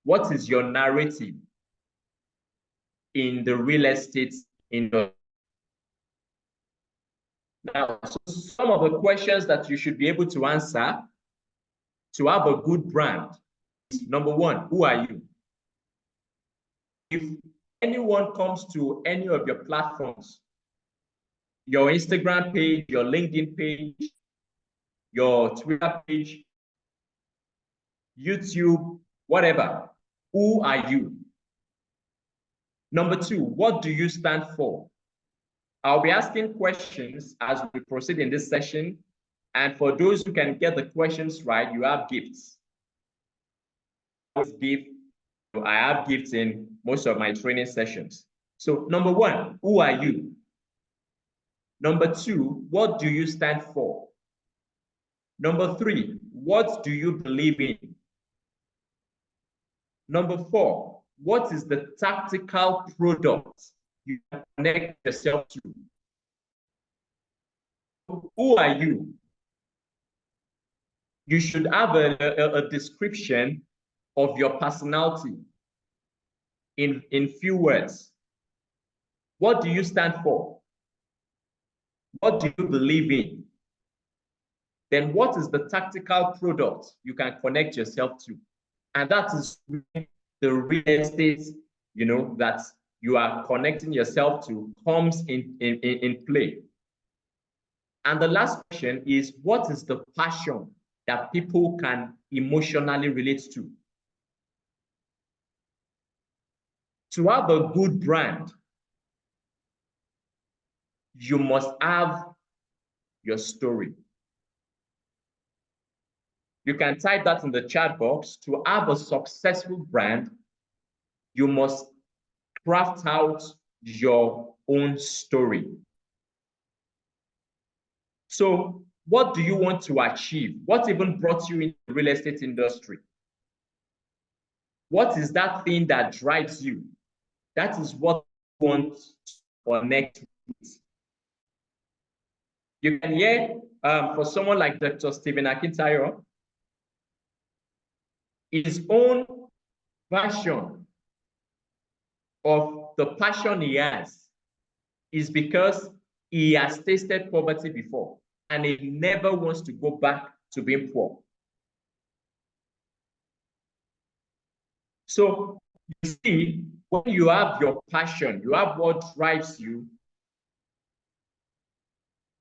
What is your narrative in the real estate industry? Now, so some of the questions that you should be able to answer to have a good brand is, number one, who are you? If anyone comes to any of your platforms, your Instagram page, your LinkedIn page, your Twitter page, YouTube, whatever, who are you? Number two, what do you stand for? I'll be asking questions as we proceed in this session. And for those who can get the questions right, you have gifts. I have gifts in most of my training sessions. So number one, who are you? Number two, what do you stand for? Number three, what do you believe in? Number four, what is the tactical product you connect yourself to? Who are you? You should have a description of your personality in few words. What do you stand for? What do you believe in? Then what is the tactical product you can connect yourself to? And that is the real estate, that you are connecting yourself to comes in play. And the last question is, what is the passion that people can emotionally relate to? To have a good brand, you must have your story. You can type that in the chat box. To have a successful brand, you must craft out your own story. So what do you want to achieve? What even brought you into the real estate industry? What is that thing that drives you? That is what you want to connect with. You can hear for someone like Dr. Stephen Akintayo, his own version of the passion he has is because he has tasted poverty before and he never wants to go back to being poor. So you see, when you have your passion, you have what drives you,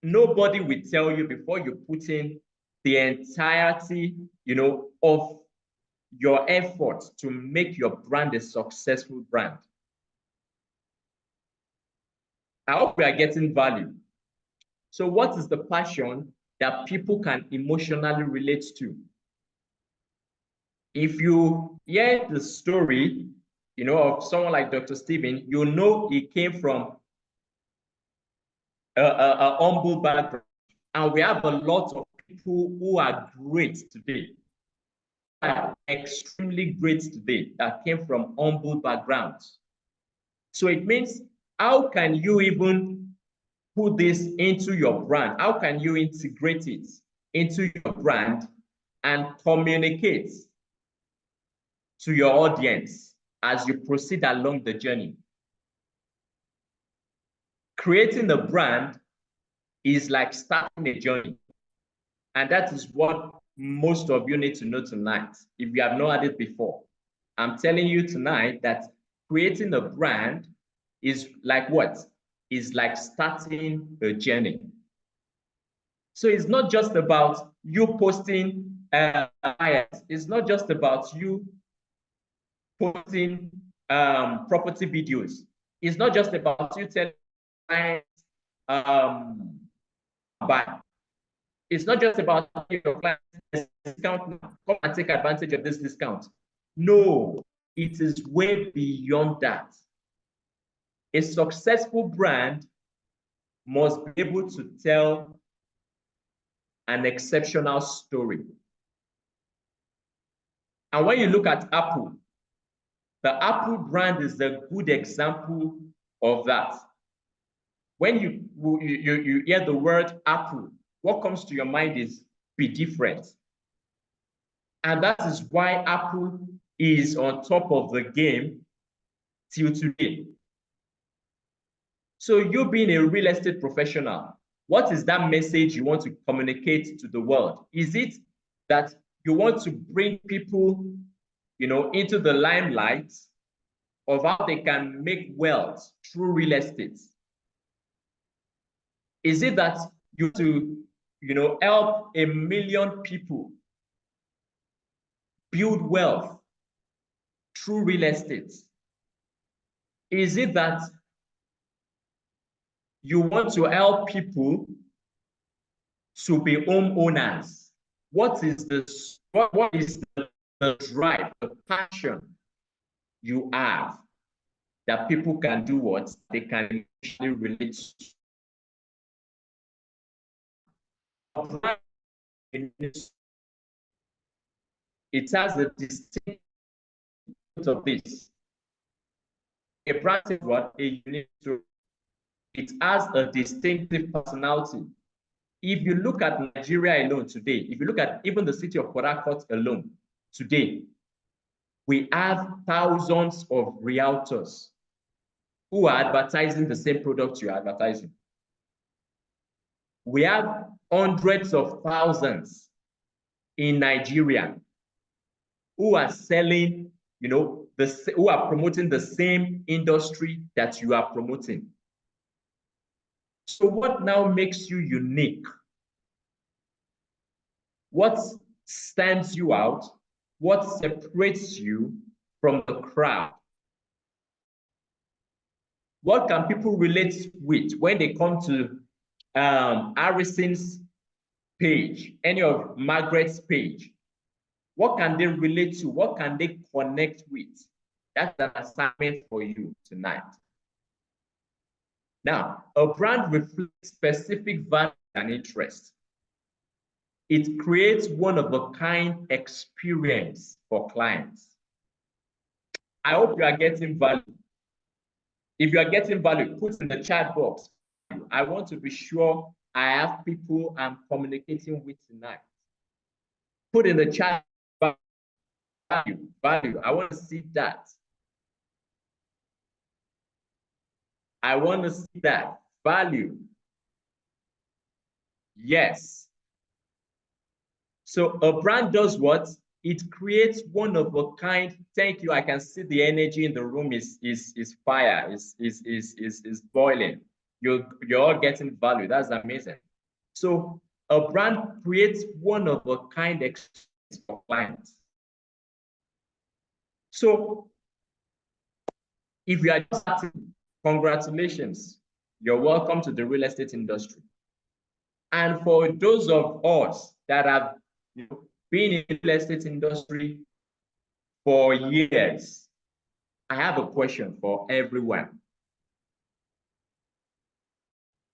nobody will tell you before you put in the entirety, of your effort to make your brand a successful brand. I hope we are getting value. So what is the passion that people can emotionally relate to? If you hear the story, of someone like Dr. Stephen, he came from a humble background. And we have a lot of people who are great today, are extremely great today, that came from humble backgrounds. So it means, how can you even put this into your brand? How can you integrate it into your brand and communicate to your audience as you proceed along the journey? Creating a brand is like starting a journey. And that is what most of you need to know tonight. If you have not had it before, I'm telling you tonight that creating a brand is like what? Is like starting a journey. So it's not just about you posting buyers. It's not just about you posting property videos. It's not just about you telling clients buy. It's not just about your clients discount. Come and take advantage of this discount. No, it is way beyond that. A successful brand must be able to tell an exceptional story. And when you look at Apple, the Apple brand is a good example of that. When you hear the word Apple, what comes to your mind is be different. And that is why Apple is on top of the game till today. So you being a real estate professional, what is that message you want to communicate to the world? Is it that You want to bring people, into the limelight of how they can make wealth through real estate? Is it that you to, help 1 million people build wealth through real estate? Is it that you want to help people to be homeowners? What is the drive, the passion you have that people can do what they can actually relate to? It has a distinct of this. A brand is what? A unique story. It has a distinctive personality. If you look at Nigeria alone today, if you look at even the city of Port Harcourt alone today, we have thousands of realtors who are advertising the same product you're advertising. We have hundreds of thousands in Nigeria who are selling, who are promoting the same industry that you are promoting. So what now makes you unique? What stands you out? What separates you from the crowd? What can people relate with when they come to Harrison's page, any of Margaret's page? What can they relate to? What can they connect with? That's an assignment for you tonight. Now, a brand reflects specific value and interest. It creates one-of-a-kind experience for clients. I hope you are getting value. If you are getting value, put in the chat box. I want to be sure I have people I'm communicating with tonight. Put in the chat value. I want to see that. I want to see that value. Yes. So a brand does what? It creates one of a kind. Thank you. I can see the energy in the room is fire, is boiling. You're all getting value. That's amazing. So a brand creates one of a kind experience for clients. So if you are just starting, congratulations. You're welcome to the real estate industry. And for those of us that have been in the real estate industry for years, I have a question for everyone.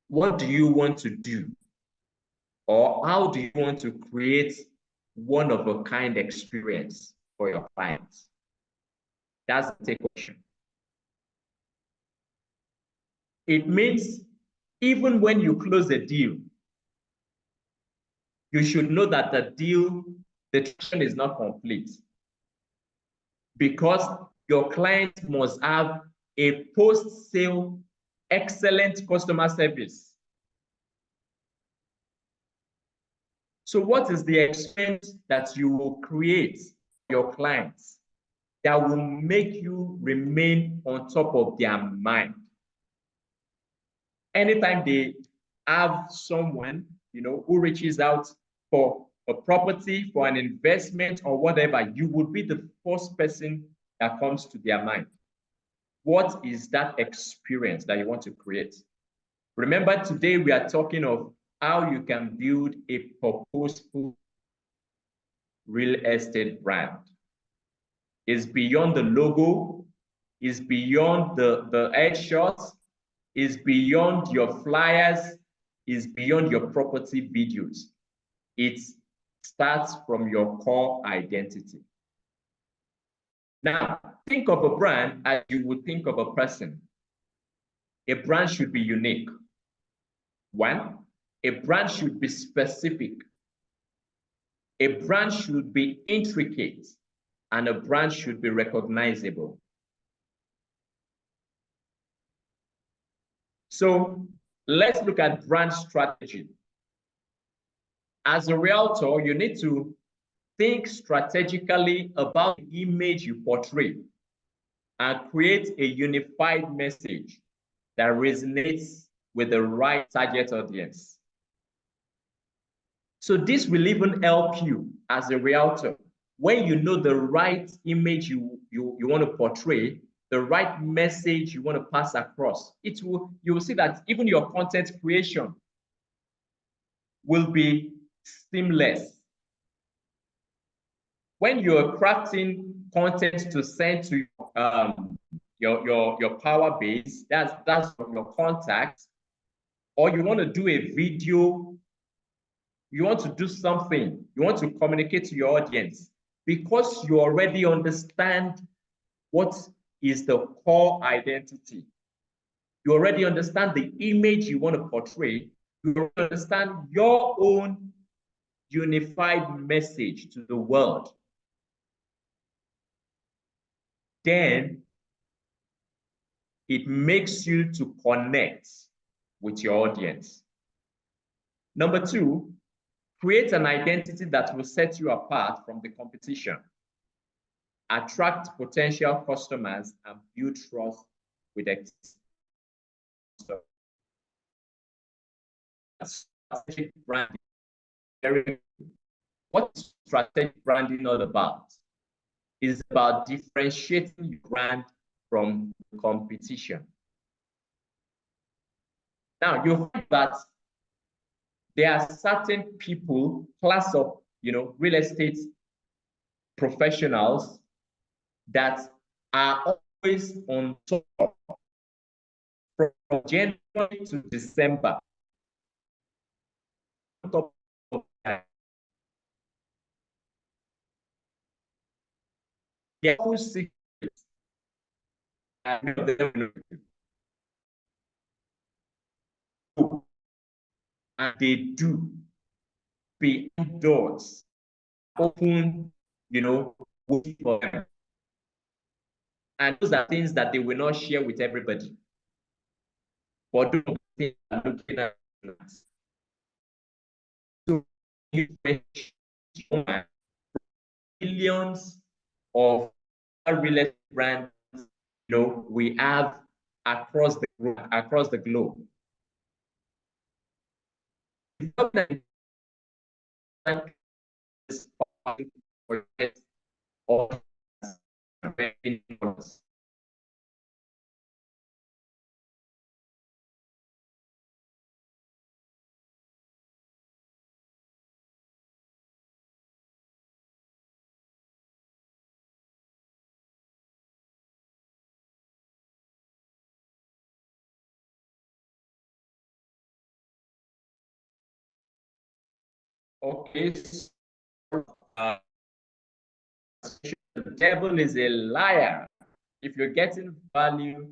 What do you want to do? Or how do you want to create one-of-a-kind experience for your clients? That's the question. It means even when you close a deal, you should know that the transaction is not complete, because your client must have a post-sale excellent customer service. So what is the experience that you will create for your clients that will make you remain on top of their mind? Anytime they have someone, who reaches out for a property, for an investment or whatever, you would be the first person that comes to their mind. What is that experience that you want to create? Remember, today we are talking of how you can build a purposeful real estate brand. It's beyond the logo, it's beyond the headshots, it's beyond your flyers, it's beyond your property videos. It starts from your core identity. Now, think of a brand as you would think of a person. A brand should be unique. One, a brand should be specific. A brand should be intricate, and a brand should be recognizable. So let's look at brand strategy. As a realtor, you need to Think strategically about the image you portray and create a unified message that resonates with the right target audience. So this will even help you as a realtor. When you know the right image you want to portray, the right message you want to pass across, you will see that even your content creation will be seamless. When you're crafting content to send to your power base, that's from your contacts, or you want to do a video, you want to do something, you want to communicate to your audience, because you already understand what is the core identity. You already understand the image you want to portray. You understand your own unified message to the world. Then it makes you to connect with your audience. Number two, create an identity that will set you apart from the competition. Attract potential customers and build trust with existing customers. Strategic branding. What is strategic branding all about? It's about differentiating your brand from the competition. Now, you find that there are certain people, class of real estate professionals that are always on top from January to December. Their whole secret, and they do behind doors, open, for them. And those are things that they will not share with everybody. But don't think that looking at so millions of real estate brands, we have across the globe. Okay, so, the devil is a liar. If you're getting value,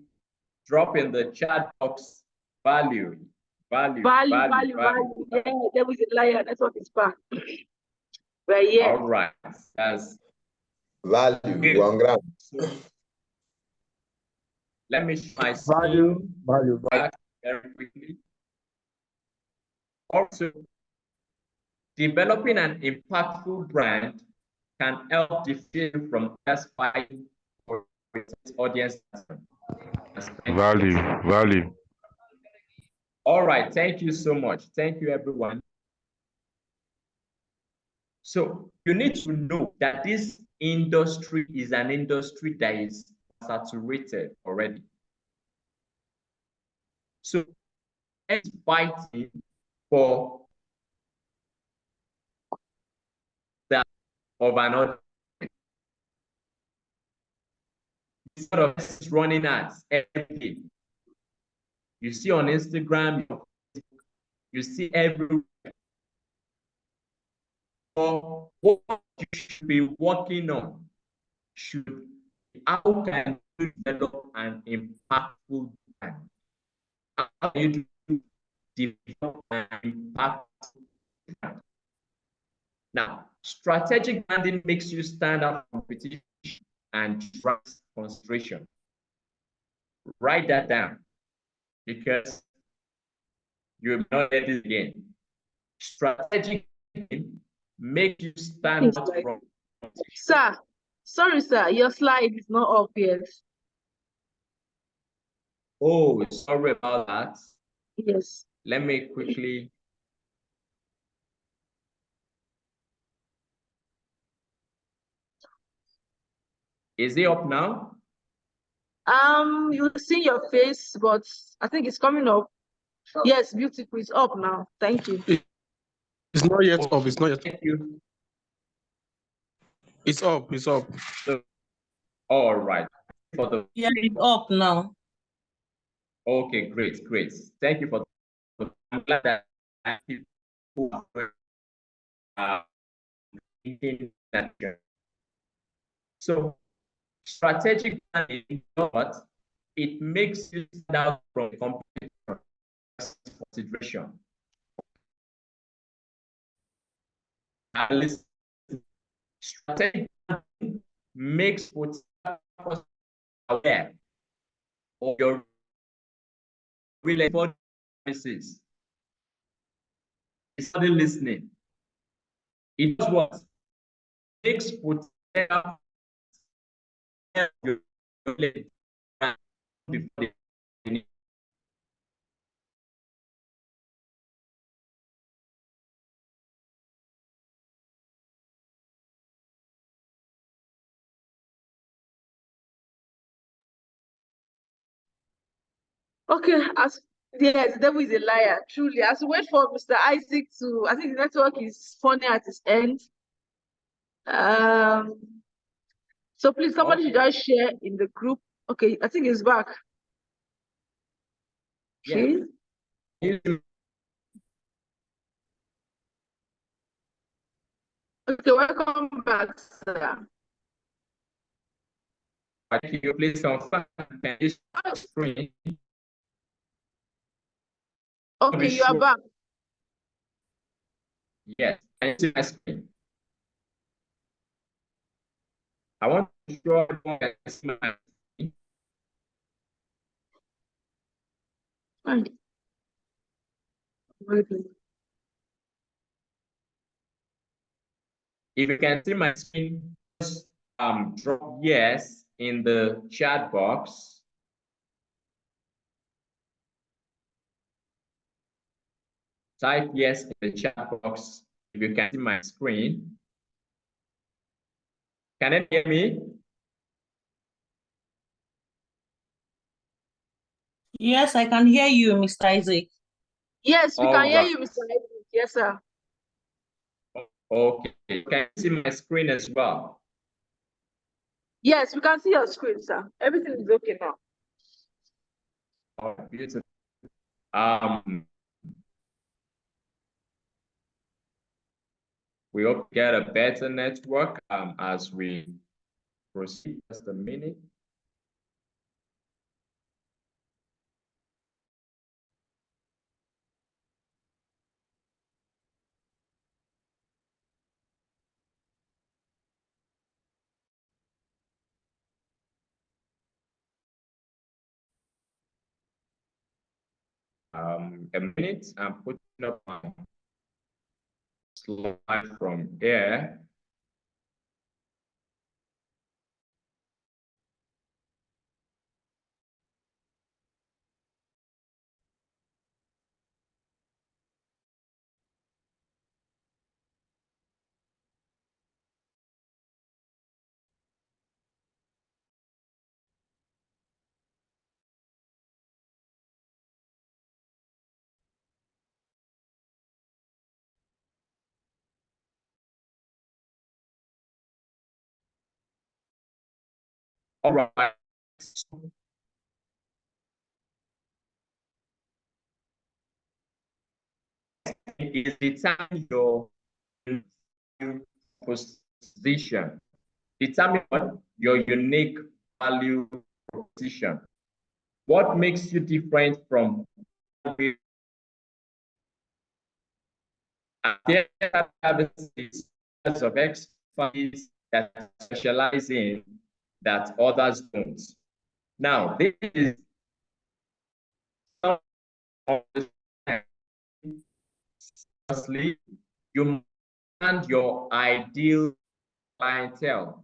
drop in the chat box value.
Yeah, the devil is a liar. That's what it's back. But yeah.
All right. That's
value. One gram.
So, let me show my screen back very quickly. Also, developing an impactful brand can help differentiate from satisfying audience.
Value.
All right, thank you so much. Thank you, everyone. So you need to know that this industry is an industry that is saturated already. So it's fighting for that of another. Instead of running ads every day. You see on Instagram, you see everywhere. So what you should be working on should be how can you develop an impactful brand? How can you develop an impactful brand? Now, strategic branding makes you stand out from competition and drives concentration. Write that down because you will not get it again. Strategic branding make you stand out from?
Sir, sorry, sir, your slide is not up yet.
Oh, sorry about that.
Yes.
Let me quickly. Is it up now?
You see your face, but I think it's coming up. Yes, beautiful. It's up now. Thank you.
It's not yet up. It's not yet.
Thank you.
It's up. It's up.
So, all right.
Yeah, it's up now.
Okay, great, great. Thank you for. I'm glad that people are thinking that. So, strategic planning, you know what? It makes you stand out from the competition consideration. At least strategic planning makes what's aware of your real services. It's not listening. It does what? Makes potential
Okay, as yes, the devil is a liar, truly. As we wait for Mr. Isaac to, I think the network is funny at its end. So please, somebody should just share in the group. Okay, I think it's back. Okay.
Yeah.
Okay, welcome back, sir.
Can you please confirm? Can you share screen?
Okay, you are back.
Yes, can you see my screen? I want to show everyone that I see my screen.
Fine.
If you can see my screen, just drop yes in the chat box. Type yes in the chat box if you can see my screen. Can you hear me?
Yes, I can hear you, Mr. Isaac.
Yes, we can hear
All
you, Mr. Isaac. Yes, sir.
Okay, can you see my screen as well?
Yes, we can see your screen, sir. Everything is okay now.
Oh, beautiful. We hope to get a better network as we proceed. Just a minute. A minute. I'm putting up my slide from here. All right. Is the time your position. Determine what your unique value proposition. What makes you different from there services of expertise that specialize in that others don't. Now, this is honestly, you understand your ideal clientele.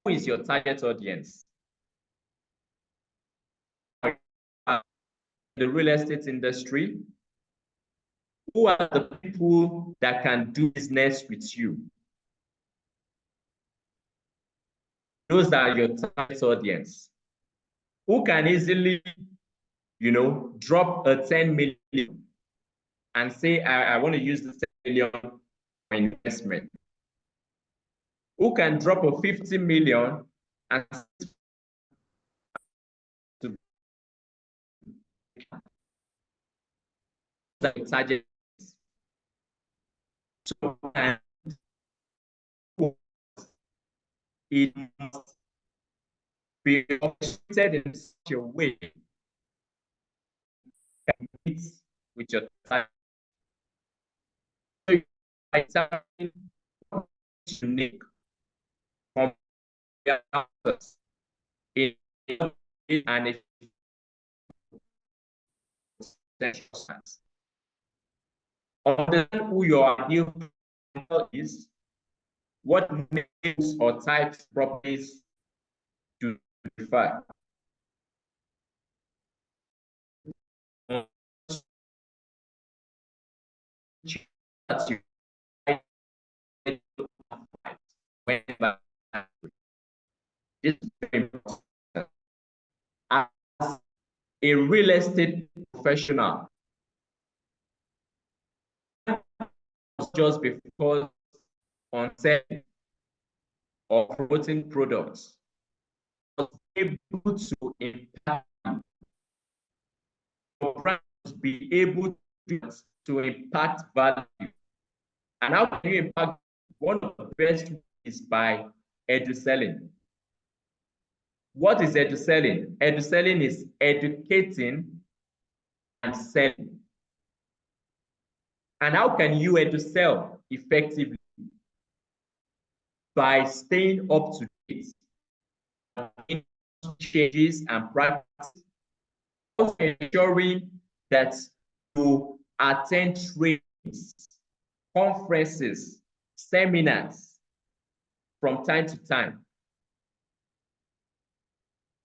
Who is your target audience? The real estate industry, who are the people that can do business with you? Those are your target audience. Who can easily, drop a 10 million and say, I want to use this 10 million for investment? Who can drop a 50 million and to the target? So it must be orchestrated in such a way that meets with your target. So by something unique from the others in and understand who your ideal is, what names or types properties to prefer. This is very important. As a real estate professional, just because on selling or promoting products, but able to impact, your brand must be able to impact value. And how can you impact? One of the best is by edu-selling. What is edu-selling? Edu-selling is educating and selling. And how can you edu-sell effectively? By staying up to date in changes and practices, also ensuring that you attend trainings, conferences, seminars from time to time.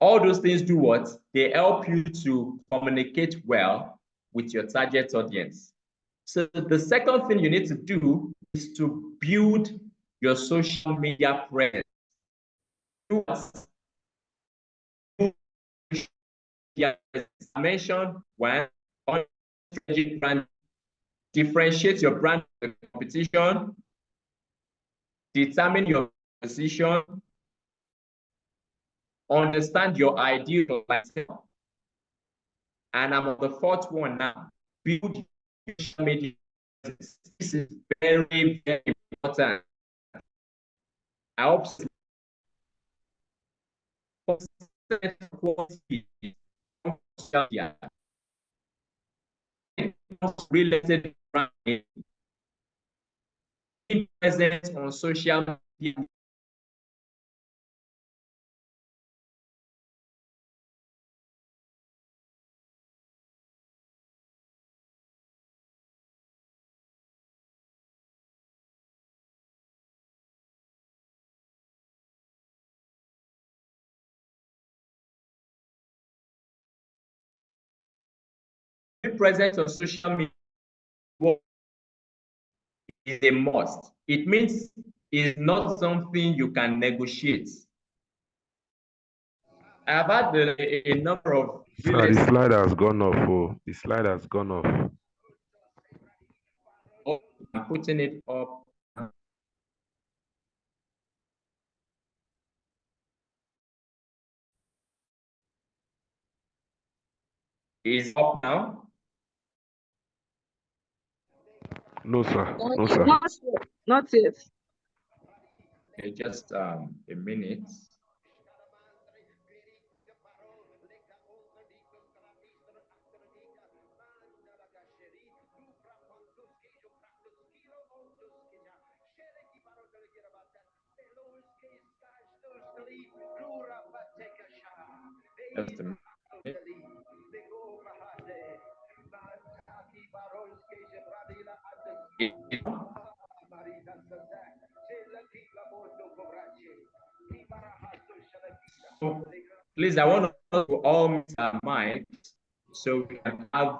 All those things do what? They help you to communicate well with your target audience. So the second thing you need to do is to build your social media presence. Yeah, I mentioned one, strategic brand, differentiate your brand from the competition, determine your position, understand your ideal clientele. And I'm on the fourth one now. Build social media. This is very, very important. I hope related branding, presence on social media presence on social media is a must. It means it's not something you can negotiate. I've had a number of
Sir, the slide has gone off. Oh, the slide has gone off.
Oh, I'm putting it up. Is up now?
No, sir. No, sir.
Not yet.
Okay, just a minute. Just a minute. So, please, I want to all mute our mic so we can have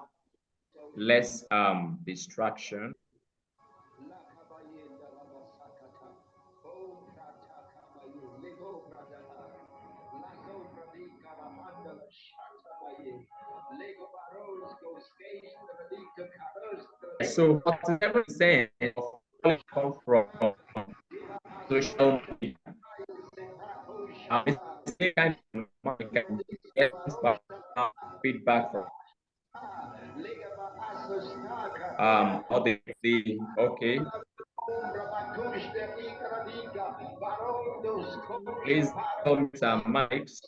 less distraction. So 47% of come from social media. This kind of can get feedback from or the okay. Please mute some mics.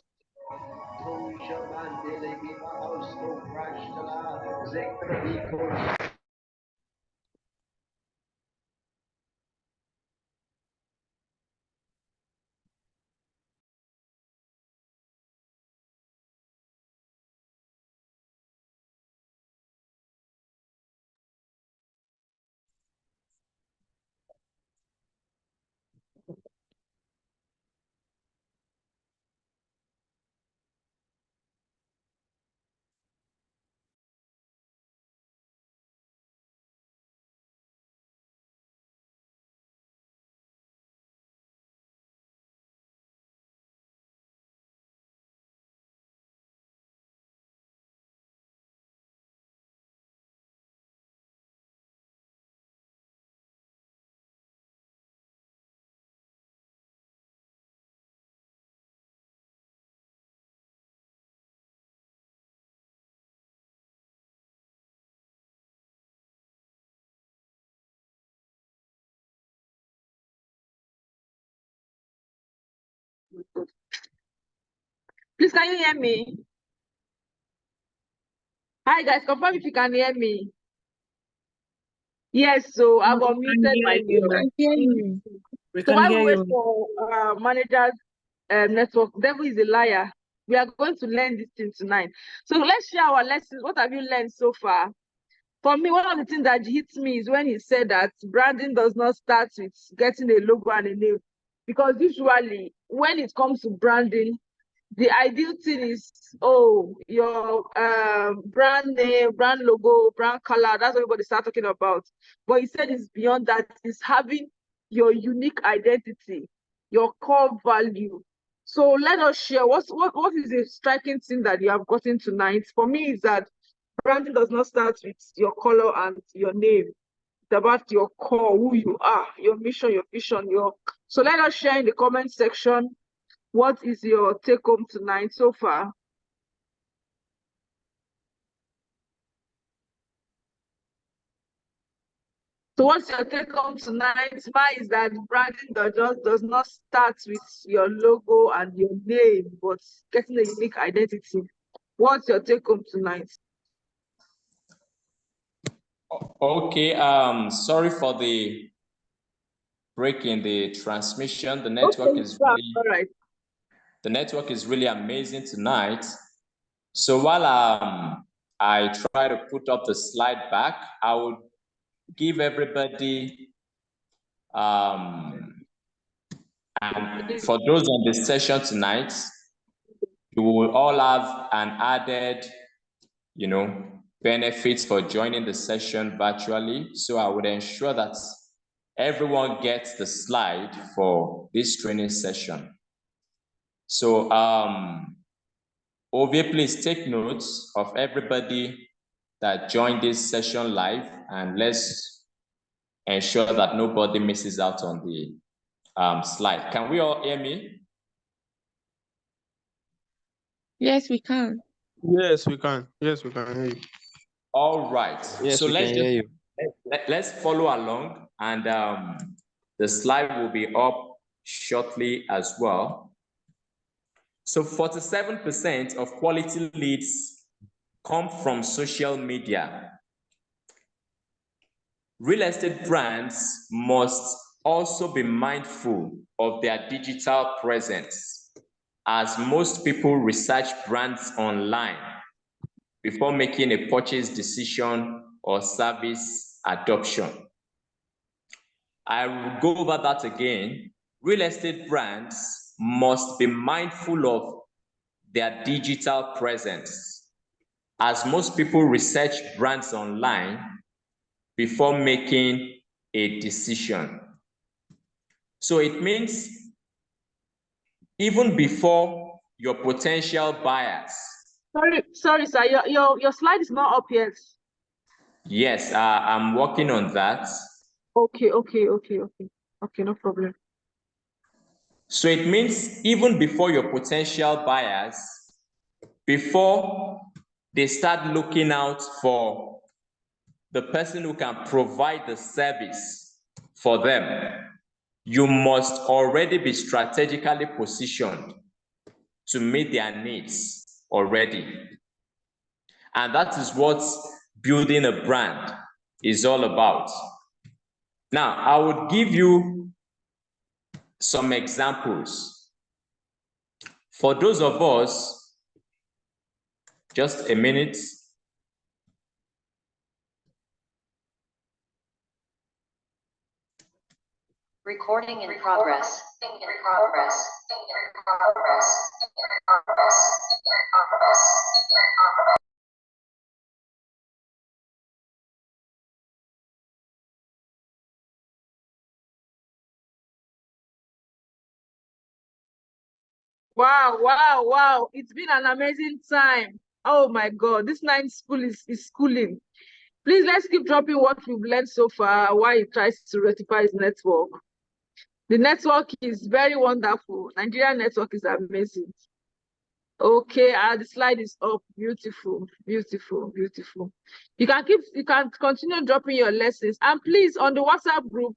Please, can you hear me? Hi guys, confirm if you can hear me. Yes, so I've unmuted myself.
I hear you.
We
So
can
while
hear
we wait
you.
for manager's network, devil is a liar. We are going to learn this thing tonight. So let's share our lessons. What have you learned so far? For me, one of the things that hits me is when he said that branding does not start with getting a logo and a name. Because usually, when it comes to branding, the ideal thing is, oh, your brand name, brand logo, brand color. That's what everybody start talking about. But he said it's beyond that. It's having your unique identity, your core value. So let us share what is the striking thing that you have gotten tonight. For me, is that branding does not start with your color and your name. It's about your core, who you are, your mission, your vision, your. So let us share in the comment section. What is your take home tonight so far? So what's your take home tonight? Mine is that branding does not start with your logo and your name, but getting a unique identity. What's your take home tonight?
Okay, sorry for the break in the transmission. The network is really
all right.
The network is really amazing tonight. So while I try to put up the slide back, I would give everybody and for those on the session tonight, you will all have an added, benefits for joining the session virtually. So I would ensure that everyone gets the slide for this training session. So Ovie, please take notes of everybody that joined this session live, and let's ensure that nobody misses out on the slide. Can we all hear me?
Yes, we can.
Yes, we can. Yes, we can hear you.
All right.
Yes,
So
we can hear you.
let's follow along, and the slide will be up shortly as well. So 47% of quality leads come from social media. Real estate brands must also be mindful of their digital presence, as most people research brands online before making a purchase decision or service adoption. I will go over that again. Real estate brands must be mindful of their digital presence, as most people research brands online before making a decision. So it means even before your potential buyers.
Sorry, sir. Your slide is not up yet.
Yes, I'm working on that.
Okay, no problem.
So it means even before your potential buyers, before they start looking out for the person who can provide the service for them, you must already be strategically positioned to meet their needs already. And that is what building a brand is all about. Now, I would give you some examples. For those of us, just a minute.
Recording in progress.
Wow. It's been an amazing time. Oh my God, this 9 school is schooling. Please, let's keep dropping what we've learned so far while he tries to rectify his network. The network is very wonderful. Nigerian network is amazing. Okay, the slide is up. Beautiful. You can continue dropping your lessons. And please, on the WhatsApp group,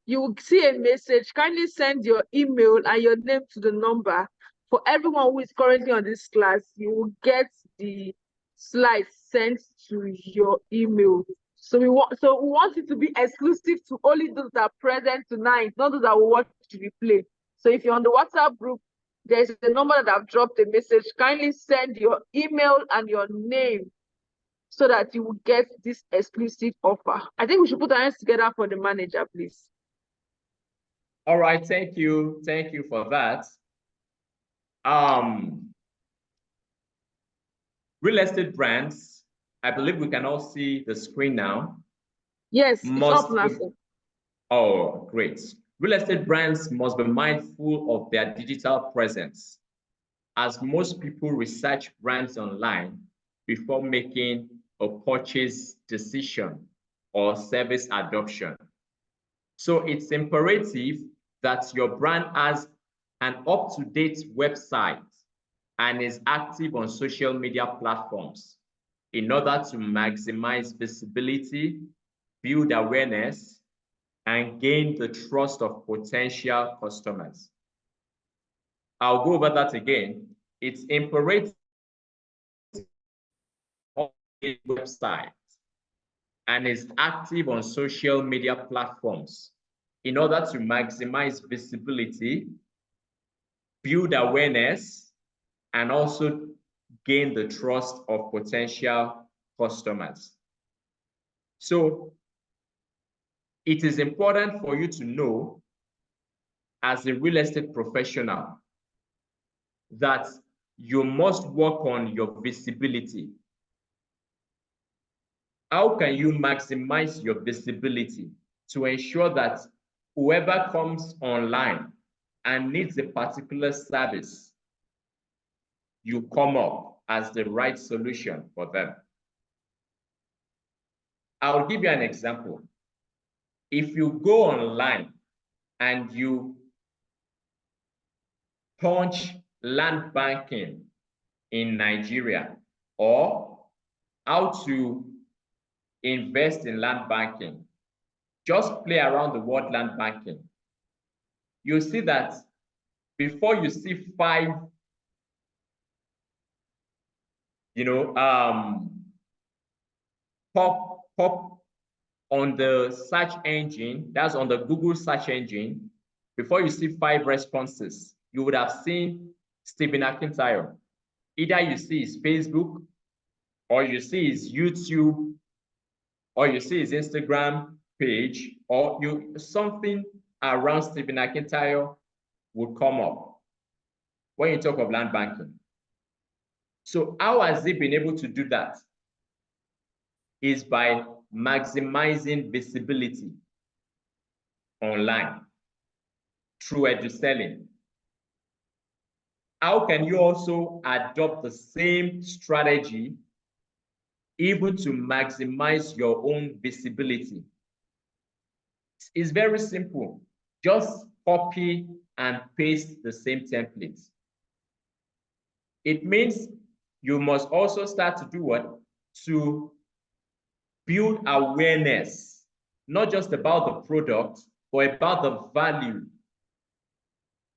you will see a message. Kindly send your email and your name to the number. For everyone who is currently on this class, you will get the slides sent to your email. So we want it to be exclusive to only those that are present tonight, not those that will watch the replay. So if you're on the WhatsApp group, there's a number that I've dropped a message. Kindly send your email and your name so that you will get this exclusive offer. I think we should put our hands together for the manager, please.
All right, thank you for that. Real estate brands, I believe we can all see the screen now.
Yes, it's up now.
Oh, great. Real estate brands must be mindful of their digital presence, as most people research brands online before making a purchase decision or service adoption. So it's imperative that your brand has an up-to-date website and is active on social media platforms in order to maximize visibility, build awareness, and gain the trust of potential customers. I'll go over that again. It's imperative on a website and is active on social media platforms in order to maximize visibility, build awareness, and also gain the trust of potential customers. So it is important for you to know, as a real estate professional, that you must work on your visibility. How can you maximize your visibility to ensure that whoever comes online and needs a particular service, you come up as the right solution for them? I'll give you an example. If you go online and you punch land banking in Nigeria or how to invest in land banking, just play around the word land banking, you'll see that before you see 5, pop on the search engine, that's on the Google search engine, before you see 5 responses, you would have seen Stephen Akintayo. Either you see his Facebook, or you see his YouTube, or you see his Instagram, page or something around Stephen Akintayo would come up when you talk of land banking. So how has he been able to do that? Is by maximizing visibility online through edu-selling. How can you also adopt the same strategy even to maximize your own visibility? It's very simple. Just copy and paste the same templates. It means you must also start to do what? To build awareness, not just about the product, but about the value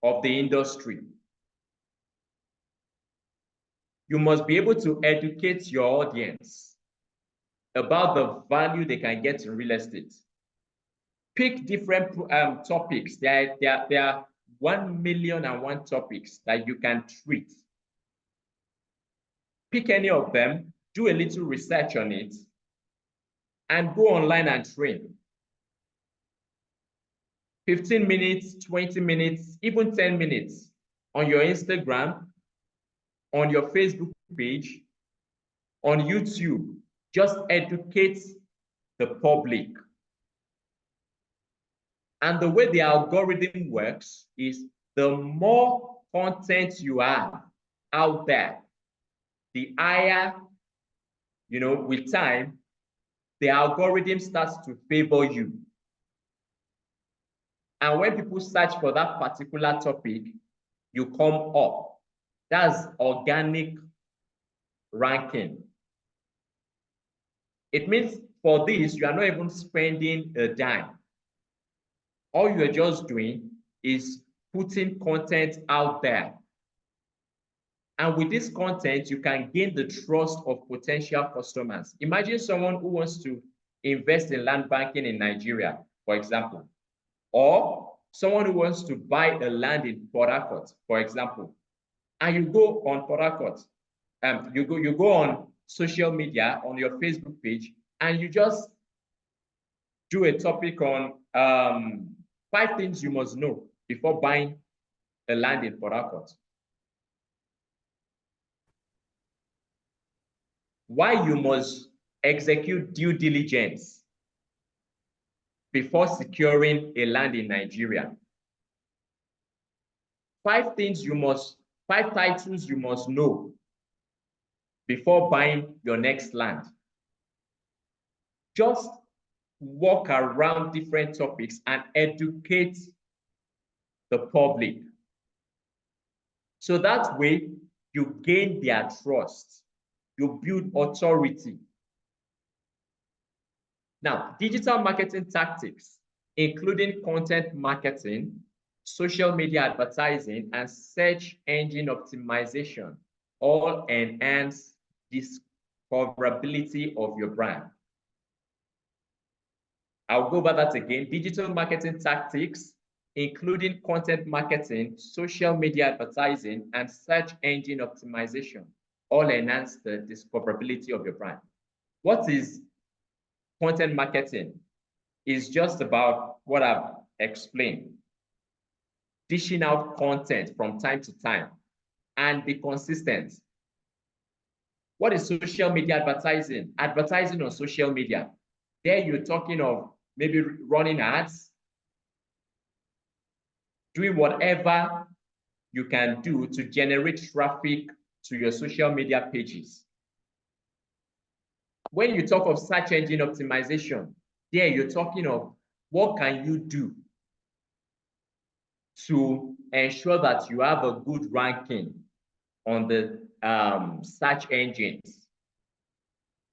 of the industry. You must be able to educate your audience about the value they can get in real estate. Pick different topics. There are 1,000,001 topics that you can treat. Pick any of them, do a little research on it, and go online and train. 15 minutes, 20 minutes, even 10 minutes on your Instagram, on your Facebook page, on YouTube. Just educate the public. And the way the algorithm works is the more content you have out there, the higher, with time, the algorithm starts to favor you. And when people search for that particular topic, you come up. That's organic ranking. It means for this, you are not even spending a dime. All you're just doing is putting content out there. And with this content, you can gain the trust of potential customers. Imagine someone who wants to invest in land banking in Nigeria, for example, or someone who wants to buy a land in Port Harcourt, for example, and you go on Port Harcourt, you go on social media, on your Facebook page, and you just do a topic on 5 things you must know before buying a land in Port Harcourt. Why you must execute due diligence before securing a land in Nigeria. 5 titles you must know before buying your next land. Just walk around different topics and educate the public. So that way you gain their trust. You build authority. Now, digital marketing tactics, including content marketing, social media advertising, and search engine optimization, all enhance discoverability of your brand. I'll go over that again. Digital marketing tactics, including content marketing, social media advertising, and search engine optimization, all enhance the discoverability of your brand. What is content marketing? It's just about what I've explained. Dishing out content from time to time and be consistent. What is social media advertising? Advertising on social media. There you're talking of maybe running ads, doing whatever you can do to generate traffic to your social media pages. When you talk of search engine optimization, there you're talking of what can you do to ensure that you have a good ranking on the search engines.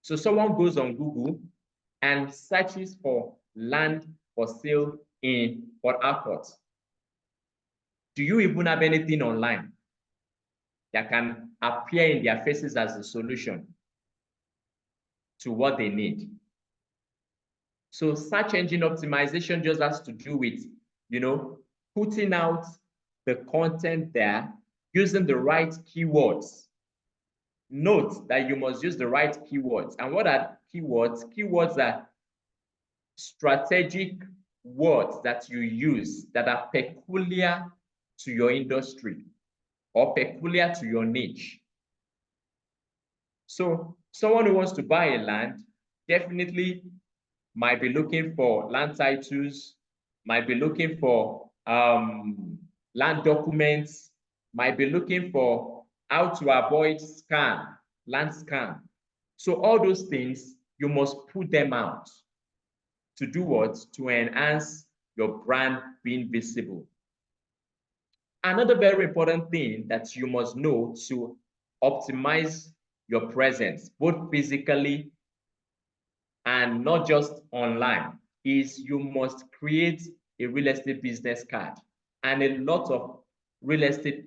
So someone goes on Google and searches for land for sale in Port Harcourt. Do you even have anything online that can appear in their faces as a solution to what they need? So search engine optimization just has to do with, putting out the content there, using the right keywords. Note that you must use the right keywords. And what are keywords? Keywords are strategic words that you use that are peculiar to your industry or peculiar to your niche. So someone who wants to buy a land definitely might be looking for land titles, might be looking for land documents, might be looking for how to avoid land scam. So all those things, you must put them out. To do what? To enhance your brand being visible. Another very important thing that you must know to optimize your presence, both physically and not just online, is you must create a real estate business card. And a lot of real estate,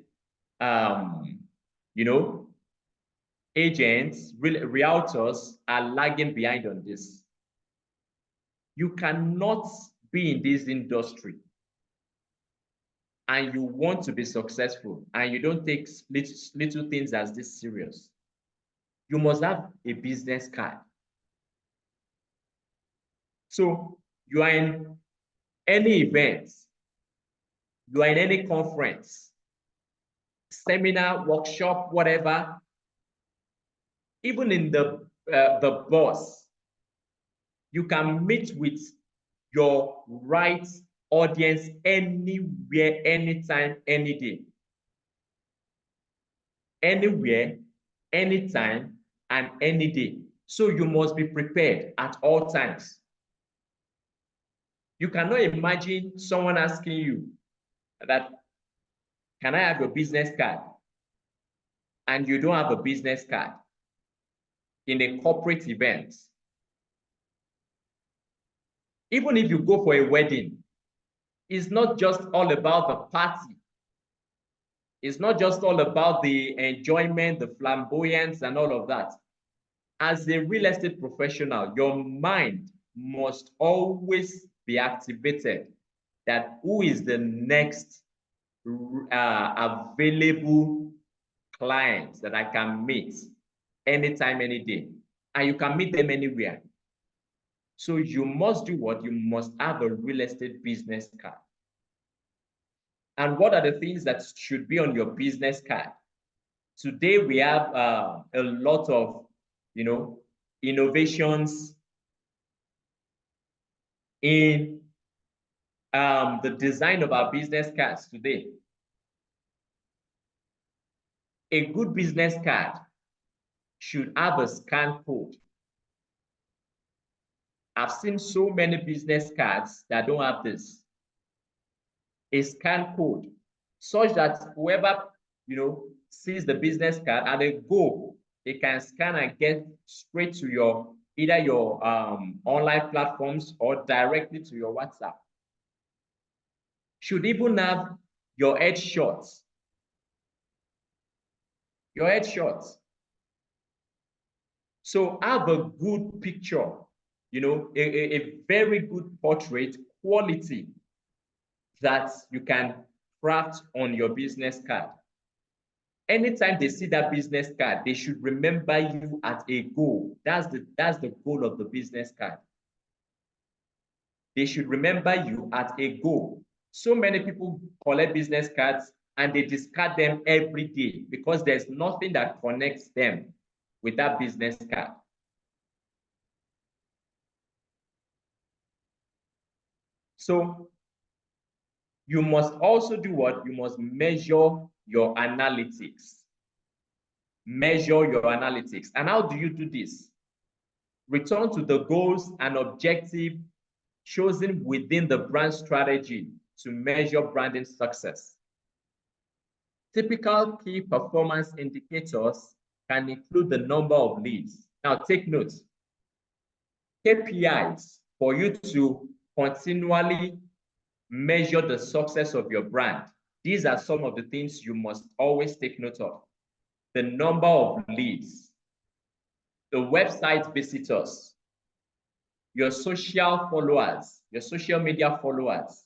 agents, realtors are lagging behind on this. You cannot be in this industry and you want to be successful and you don't take little things as this serious. You must have a business card. So you are in any event, you are in any conference, seminar, workshop, whatever, even in the bus, you can meet with your right audience anywhere, anytime, any day. Anywhere, anytime, and any day. So you must be prepared at all times. You cannot imagine someone asking you that, can I have your business card? And you don't have a business card in a corporate event. Even if you go for a wedding, it's not just all about the party. It's not just all about the enjoyment, the flamboyance, and all of that. As a real estate professional, your mind must always be activated that who is the next available client that I can meet anytime, any day. And you can meet them anywhere. So you must do what? You must have a real estate business card. And what are the things that should be on your business card? Today, we have a lot of, innovations in the design of our business cards today. A good business card should have a scan code. I've seen so many business cards that don't have this. A scan code, such that whoever sees the business card and they go, they can scan and get straight to either your online platforms or directly to your WhatsApp. Should even have your headshots. Your headshots. So have a good picture, a very good portrait quality that you can craft on your business card. Anytime they see that business card, they should remember you at a goal. That's the goal of the business card. They should remember you at a goal. So many people collect business cards and they discard them every day because there's nothing that connects them with that business card. So you must also do what? You must measure your analytics. Measure your analytics. And how do you do this? Return to the goals and objectives chosen within the brand strategy to measure branding success. Typical key performance indicators can include the number of leads. Now take note. KPIs for you to continually measure the success of your brand. These are some of the things you must always take note of. The number of leads, the website visitors, your social followers, your social media followers,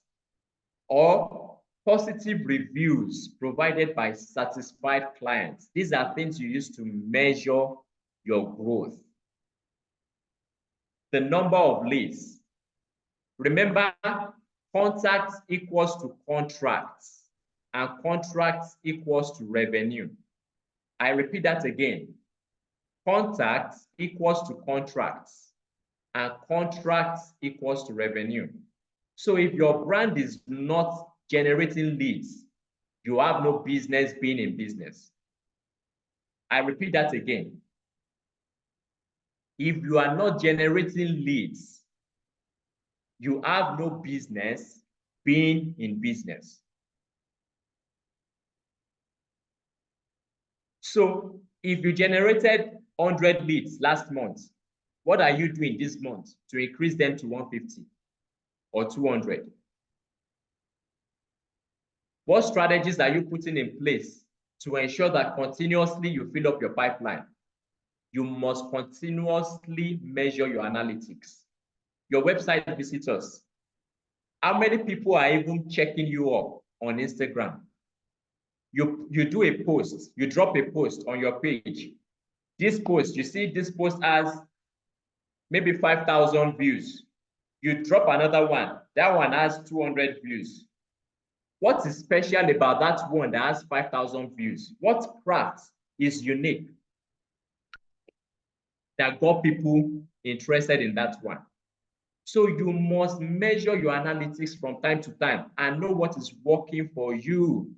or positive reviews provided by satisfied clients. These are things you use to measure your growth. The number of leads. Remember, contacts equals to contracts, and contracts equals to revenue. I repeat that again. Contacts equals to contracts, and contracts equals to revenue. So if your brand is not generating leads, you have no business being in business. I repeat that again. If you are not generating leads, you have no business being in business. So if you generated 100 leads last month, what are you doing this month to increase them to 150 or 200? What strategies are you putting in place to ensure that continuously you fill up your pipeline? You must continuously measure your analytics. Your website visitors, how many people are even checking you up on Instagram? You do a post, you drop a post on your page. This post, you see this post has maybe 5,000 views. You drop another one, that one has 200 views. What is special about that one that has 5,000 views? What craft is unique that got people interested in that one? So you must measure your analytics from time to time and know what is working for you.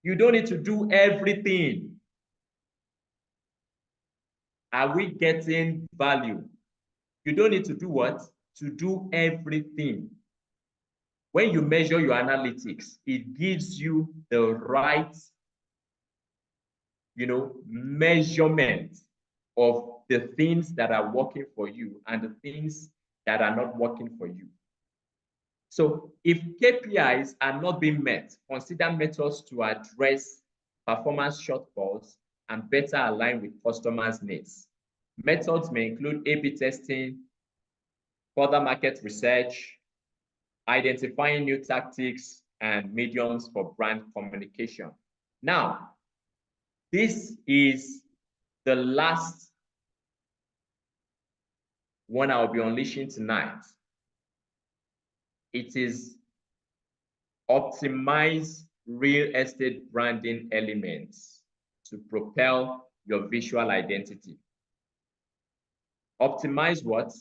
You don't need to do everything. Are we getting value? You don't need to do what? To do everything. When you measure your analytics, it gives you the right, measurement of the things that are working for you and the things that are not working for you. So if KPIs are not being met, consider methods to address performance shortfalls and better align with customers' needs. Methods may include A/B testing, further market research, identifying new tactics, and mediums for brand communication. Now, this is the last one I'll be unleashing tonight. It is optimize real estate branding elements to propel your visual identity. Optimize what?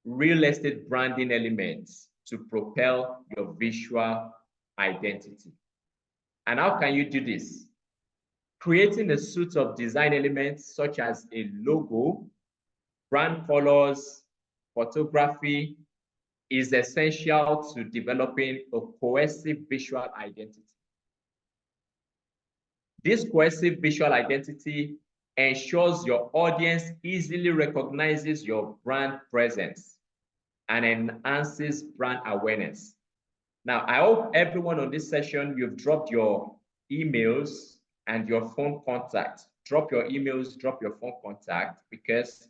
Real estate branding elements to propel your visual identity. And how can you do this? Creating a suite of design elements such as a logo, brand colors, photography is essential to developing a cohesive visual identity. This cohesive visual identity ensures your audience easily recognizes your brand presence and enhances brand awareness. Now, I hope everyone on this session, you've dropped your emails and your phone contact. Drop your emails, drop your phone contact, because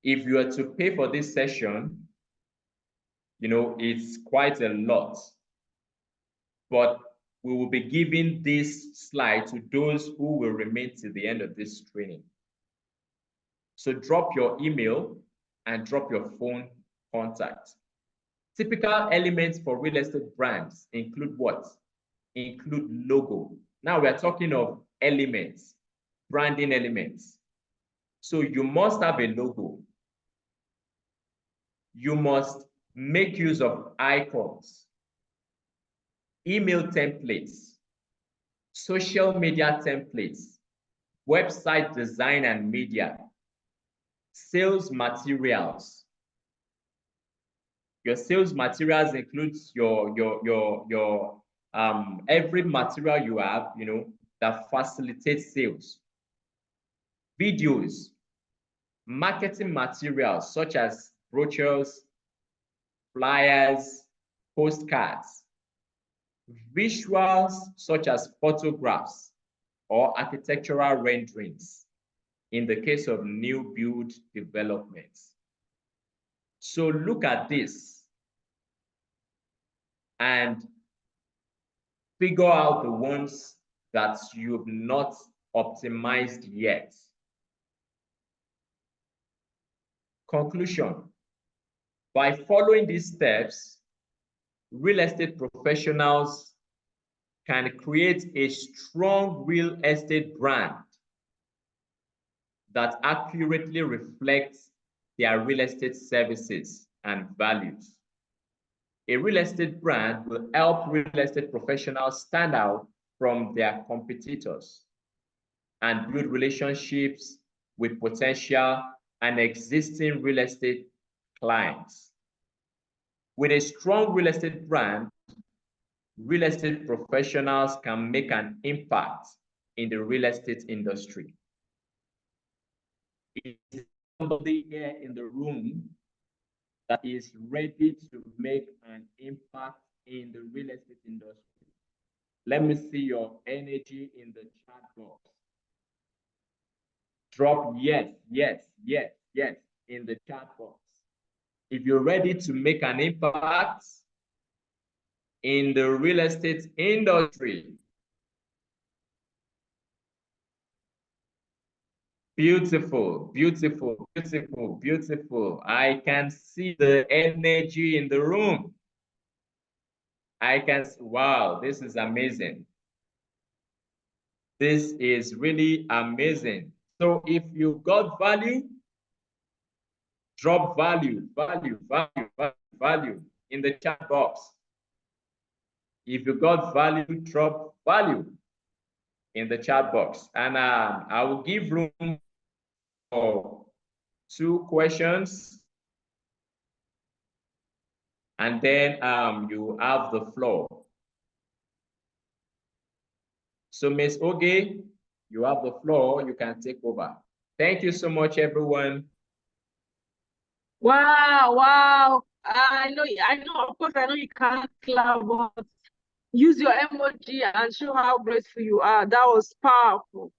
if you are to pay for this session, it's quite a lot. But we will be giving this slide to those who will remain till the end of this training. So drop your email and drop your phone contact. Typical elements for real estate brands include what? Include logo. Now we are talking of elements, branding elements. So you must have a logo. You must make use of icons, email templates, social media templates, website design and media, sales materials. Your sales materials includes your every material you have, that facilitates sales. Videos, marketing materials such as brochures, flyers, postcards, visuals such as photographs or architectural renderings in the case of new build developments. So look at this and figure out the ones that you've not optimized yet. Conclusion: By following these steps, real estate professionals can create a strong real estate brand that accurately reflects their real estate services and values. A real estate brand will help real estate professionals stand out from their competitors and build relationships with potential and existing real estate clients. With a strong real estate brand, real estate professionals can make an impact in the real estate industry. Is somebody here in the room that is ready to make an impact in the real estate industry? Let me see your energy in the chat box. Drop yes, yes, yes, yes in the chat box. If you're ready to make an impact in the real estate industry. Beautiful, beautiful, beautiful, beautiful. I can see the energy in the room. I can, wow, this is amazing. This is really amazing. So if you got value, drop value, value, value, value, value in the chat box. If you got value, drop value in the chat box. And I will give room for 2 questions. And then you have the floor. So Ms. Oge, you have the floor, you can take over. Thank you so much, everyone.
Wow, wow. I know, of course, I know you can't clap, but use your emoji and show how grateful you are. That was powerful.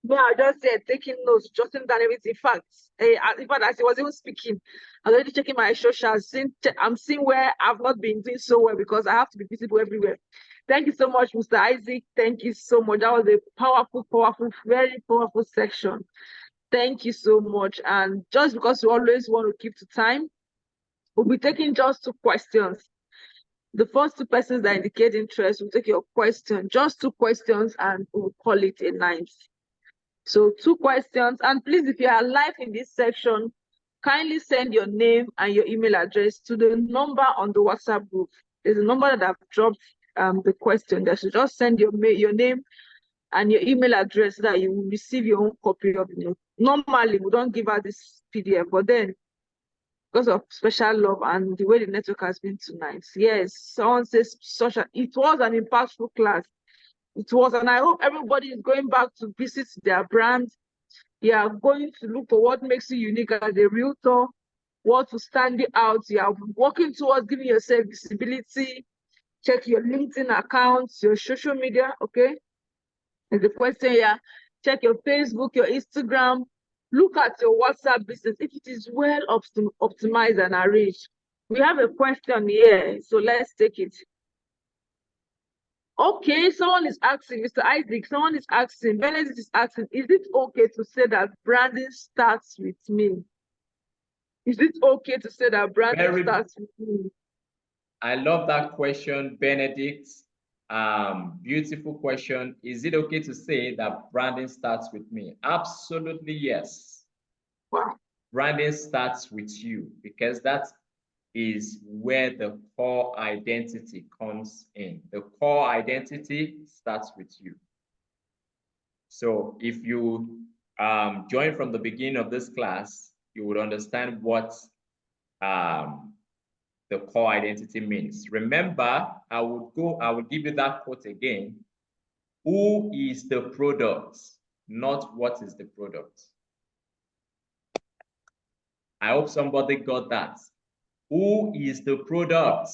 No, I just said taking notes, jotting down everything. In fact, as I was even speaking, I was already checking my socials. I'm seeing where I've not been doing so well because I have to be visible everywhere. Thank you so much, Mr. Isaac. Thank you so much. That was a powerful, powerful, very powerful section. Thank you so much. And just because we always want to keep to time, we'll be taking just 2 questions. The first 2 persons that indicate interest will take your question, just 2 questions, and we'll call it a night. So 2 questions. And please, if you are live in this section, kindly send your name and your email address to the number on the WhatsApp group. There's a number that I've dropped the question there. So just send your name and your email address so that you will receive your own copy of the note. Normally, we don't give out this PDF, but then because of special love and the way the network has been tonight, yes, someone says it was an impactful class. It was, and I hope everybody is going back to visit their brand. You are going to look for what makes you unique as a realtor, what will stand you out. You are working towards giving yourself visibility. Check your LinkedIn accounts, your social media, okay? There's a question here. Check your Facebook, your Instagram. Look at your WhatsApp business if it is well optimized and arranged. We have a question here, so let's take it. Okay, someone is asking, Mr. Isaac, someone is asking, Benedict is asking, is it okay to say that branding starts with me? Is it okay to say that branding starts with me?
I love that question, Benedict. Beautiful question. Is it okay to say that branding starts with me? Absolutely, yes.
Wow.
Branding starts with you because that is where the core identity comes in. The core identity starts with you. So if you join from the beginning of this class, you would understand what the core identity means. Remember, I would give you that quote again. Who is the product, not what is the product? I hope somebody got that. Who is the product,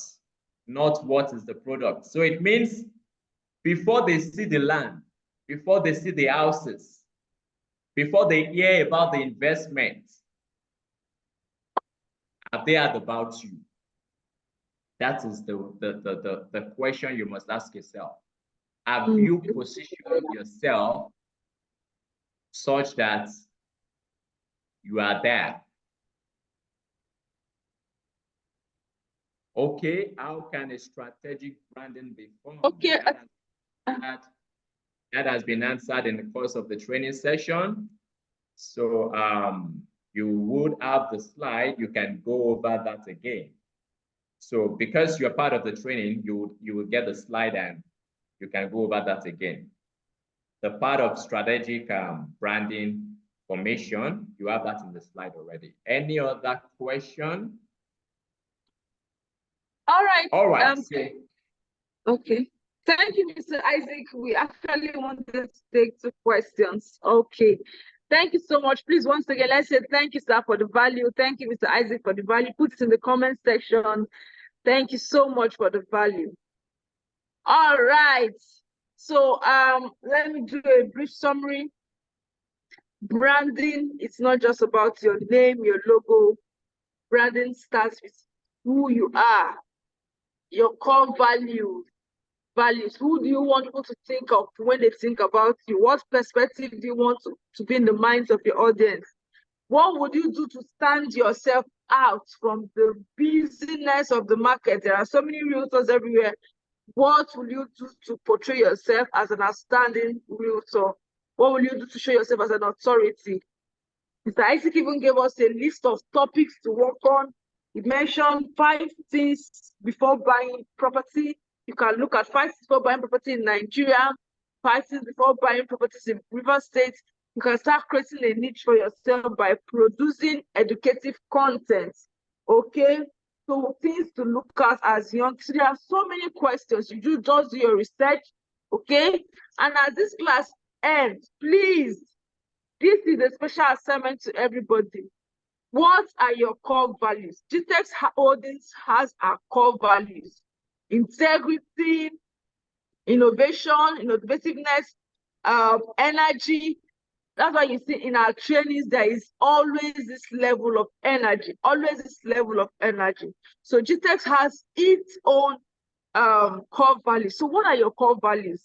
not what is the product? So it means before they see the land, before they see the houses, before they hear about the investment, have they heard about you? That is the question you must ask yourself. Have you positioned yourself such that you are there? Okay, how can a strategic branding be formed?
Okay.
That has been answered in the course of the training session. So you would have the slide, you can go over that again. So because you're part of the training, you will get the slide and you can go over that again. The part of strategic branding formation, you have that in the slide already. Any other question?
All right.
All right.
Okay. Thank you, Mr. Isaac. We actually wanted to take 2 questions. Okay. Thank you so much. Please, once again, let's say thank you, sir, for the value. Thank you, Mr. Isaac, for the value. Put it in the comment section. Thank you so much for the value. All right. So let me do a brief summary. Branding, it's not just about your name, your logo. Branding starts with who you are, your core values. Who do you want people to think of when they think about you? What perspective do you want to be in the minds of your audience? What would you do to stand yourself out from the busyness of the market? There are so many realtors everywhere. What will you do to portray yourself as an outstanding realtor? What will you do to show yourself as an authority? Mr. Isaac even gave us a list of topics to work on. He mentioned 5 things before buying property. You can look at 5 things before buying property in Nigeria, 5 things before buying properties in River State. You can start creating a niche for yourself by producing educative content. Okay? So things to look at as young. So there are so many questions. You just do your research. Okay? And as this class ends, please, this is a special assignment to everybody. What are your core values? GTEX Holdings has our core values: integrity, innovation, innovativeness, energy. That's why you see in our trainings, there is always this level of energy, So GTEX has its own core values. So what are your core values?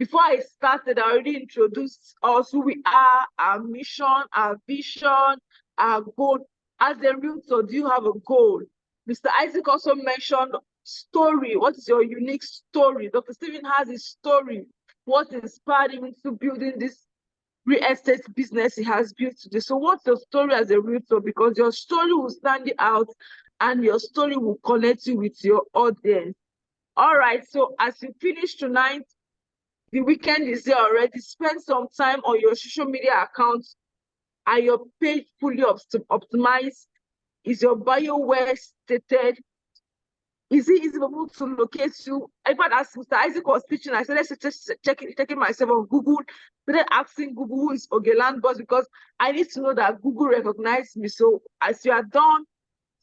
Before I started, I already introduced us who we are, our mission, our vision, our goal. As a realtor, do you have a goal? Mr. Isaac also mentioned story. What is your unique story? Dr. Stephen has his story. What inspired him into building this real estate business he has built today? So what's your story as a realtor? Because your story will stand you out and your story will connect you with your audience. All right, so as you finish tonight, the weekend is there already. Spend some time on your social media accounts. Are your page fully optimized? Is your bio well stated? Is it easy for people to locate you? In fact, as Mr. Isaac was teaching, I said, let's just checking myself on Google. Then asking Google who is Ogeland Boss, because I need to know that Google recognized me. So as you are done,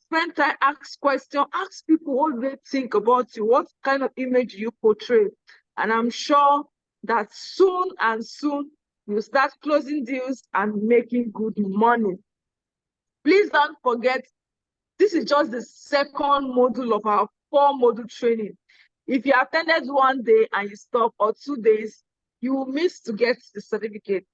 spend time, ask questions, ask people what they think about you, what kind of image you portray. And I'm sure that soon you'll start closing deals and making good money. Please don't forget, this is just the second module of our 4-module training. If you attended one day and you stop, or 2 days, you will miss to get the certificate.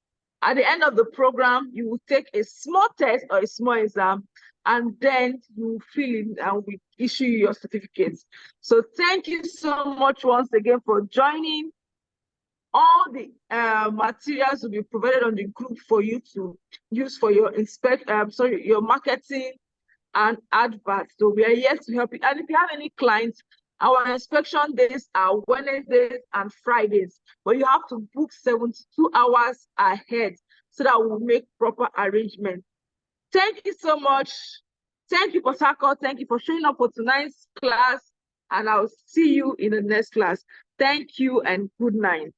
At the end of the program, you will take a small test or a small exam, and then you will fill in and we issue you your certificates. So thank you so much once again for joining. All the materials will be provided on the group for you to use for your your marketing and adverts. So we are here to help you. And if you have any clients, our inspection days are Wednesdays and Fridays, but you have to book 72 hours ahead so that we'll make proper arrangements. Thank you so much. Thank you, Posako. Thank you for showing up for tonight's class, and I'll see you in the next class. Thank you and good night.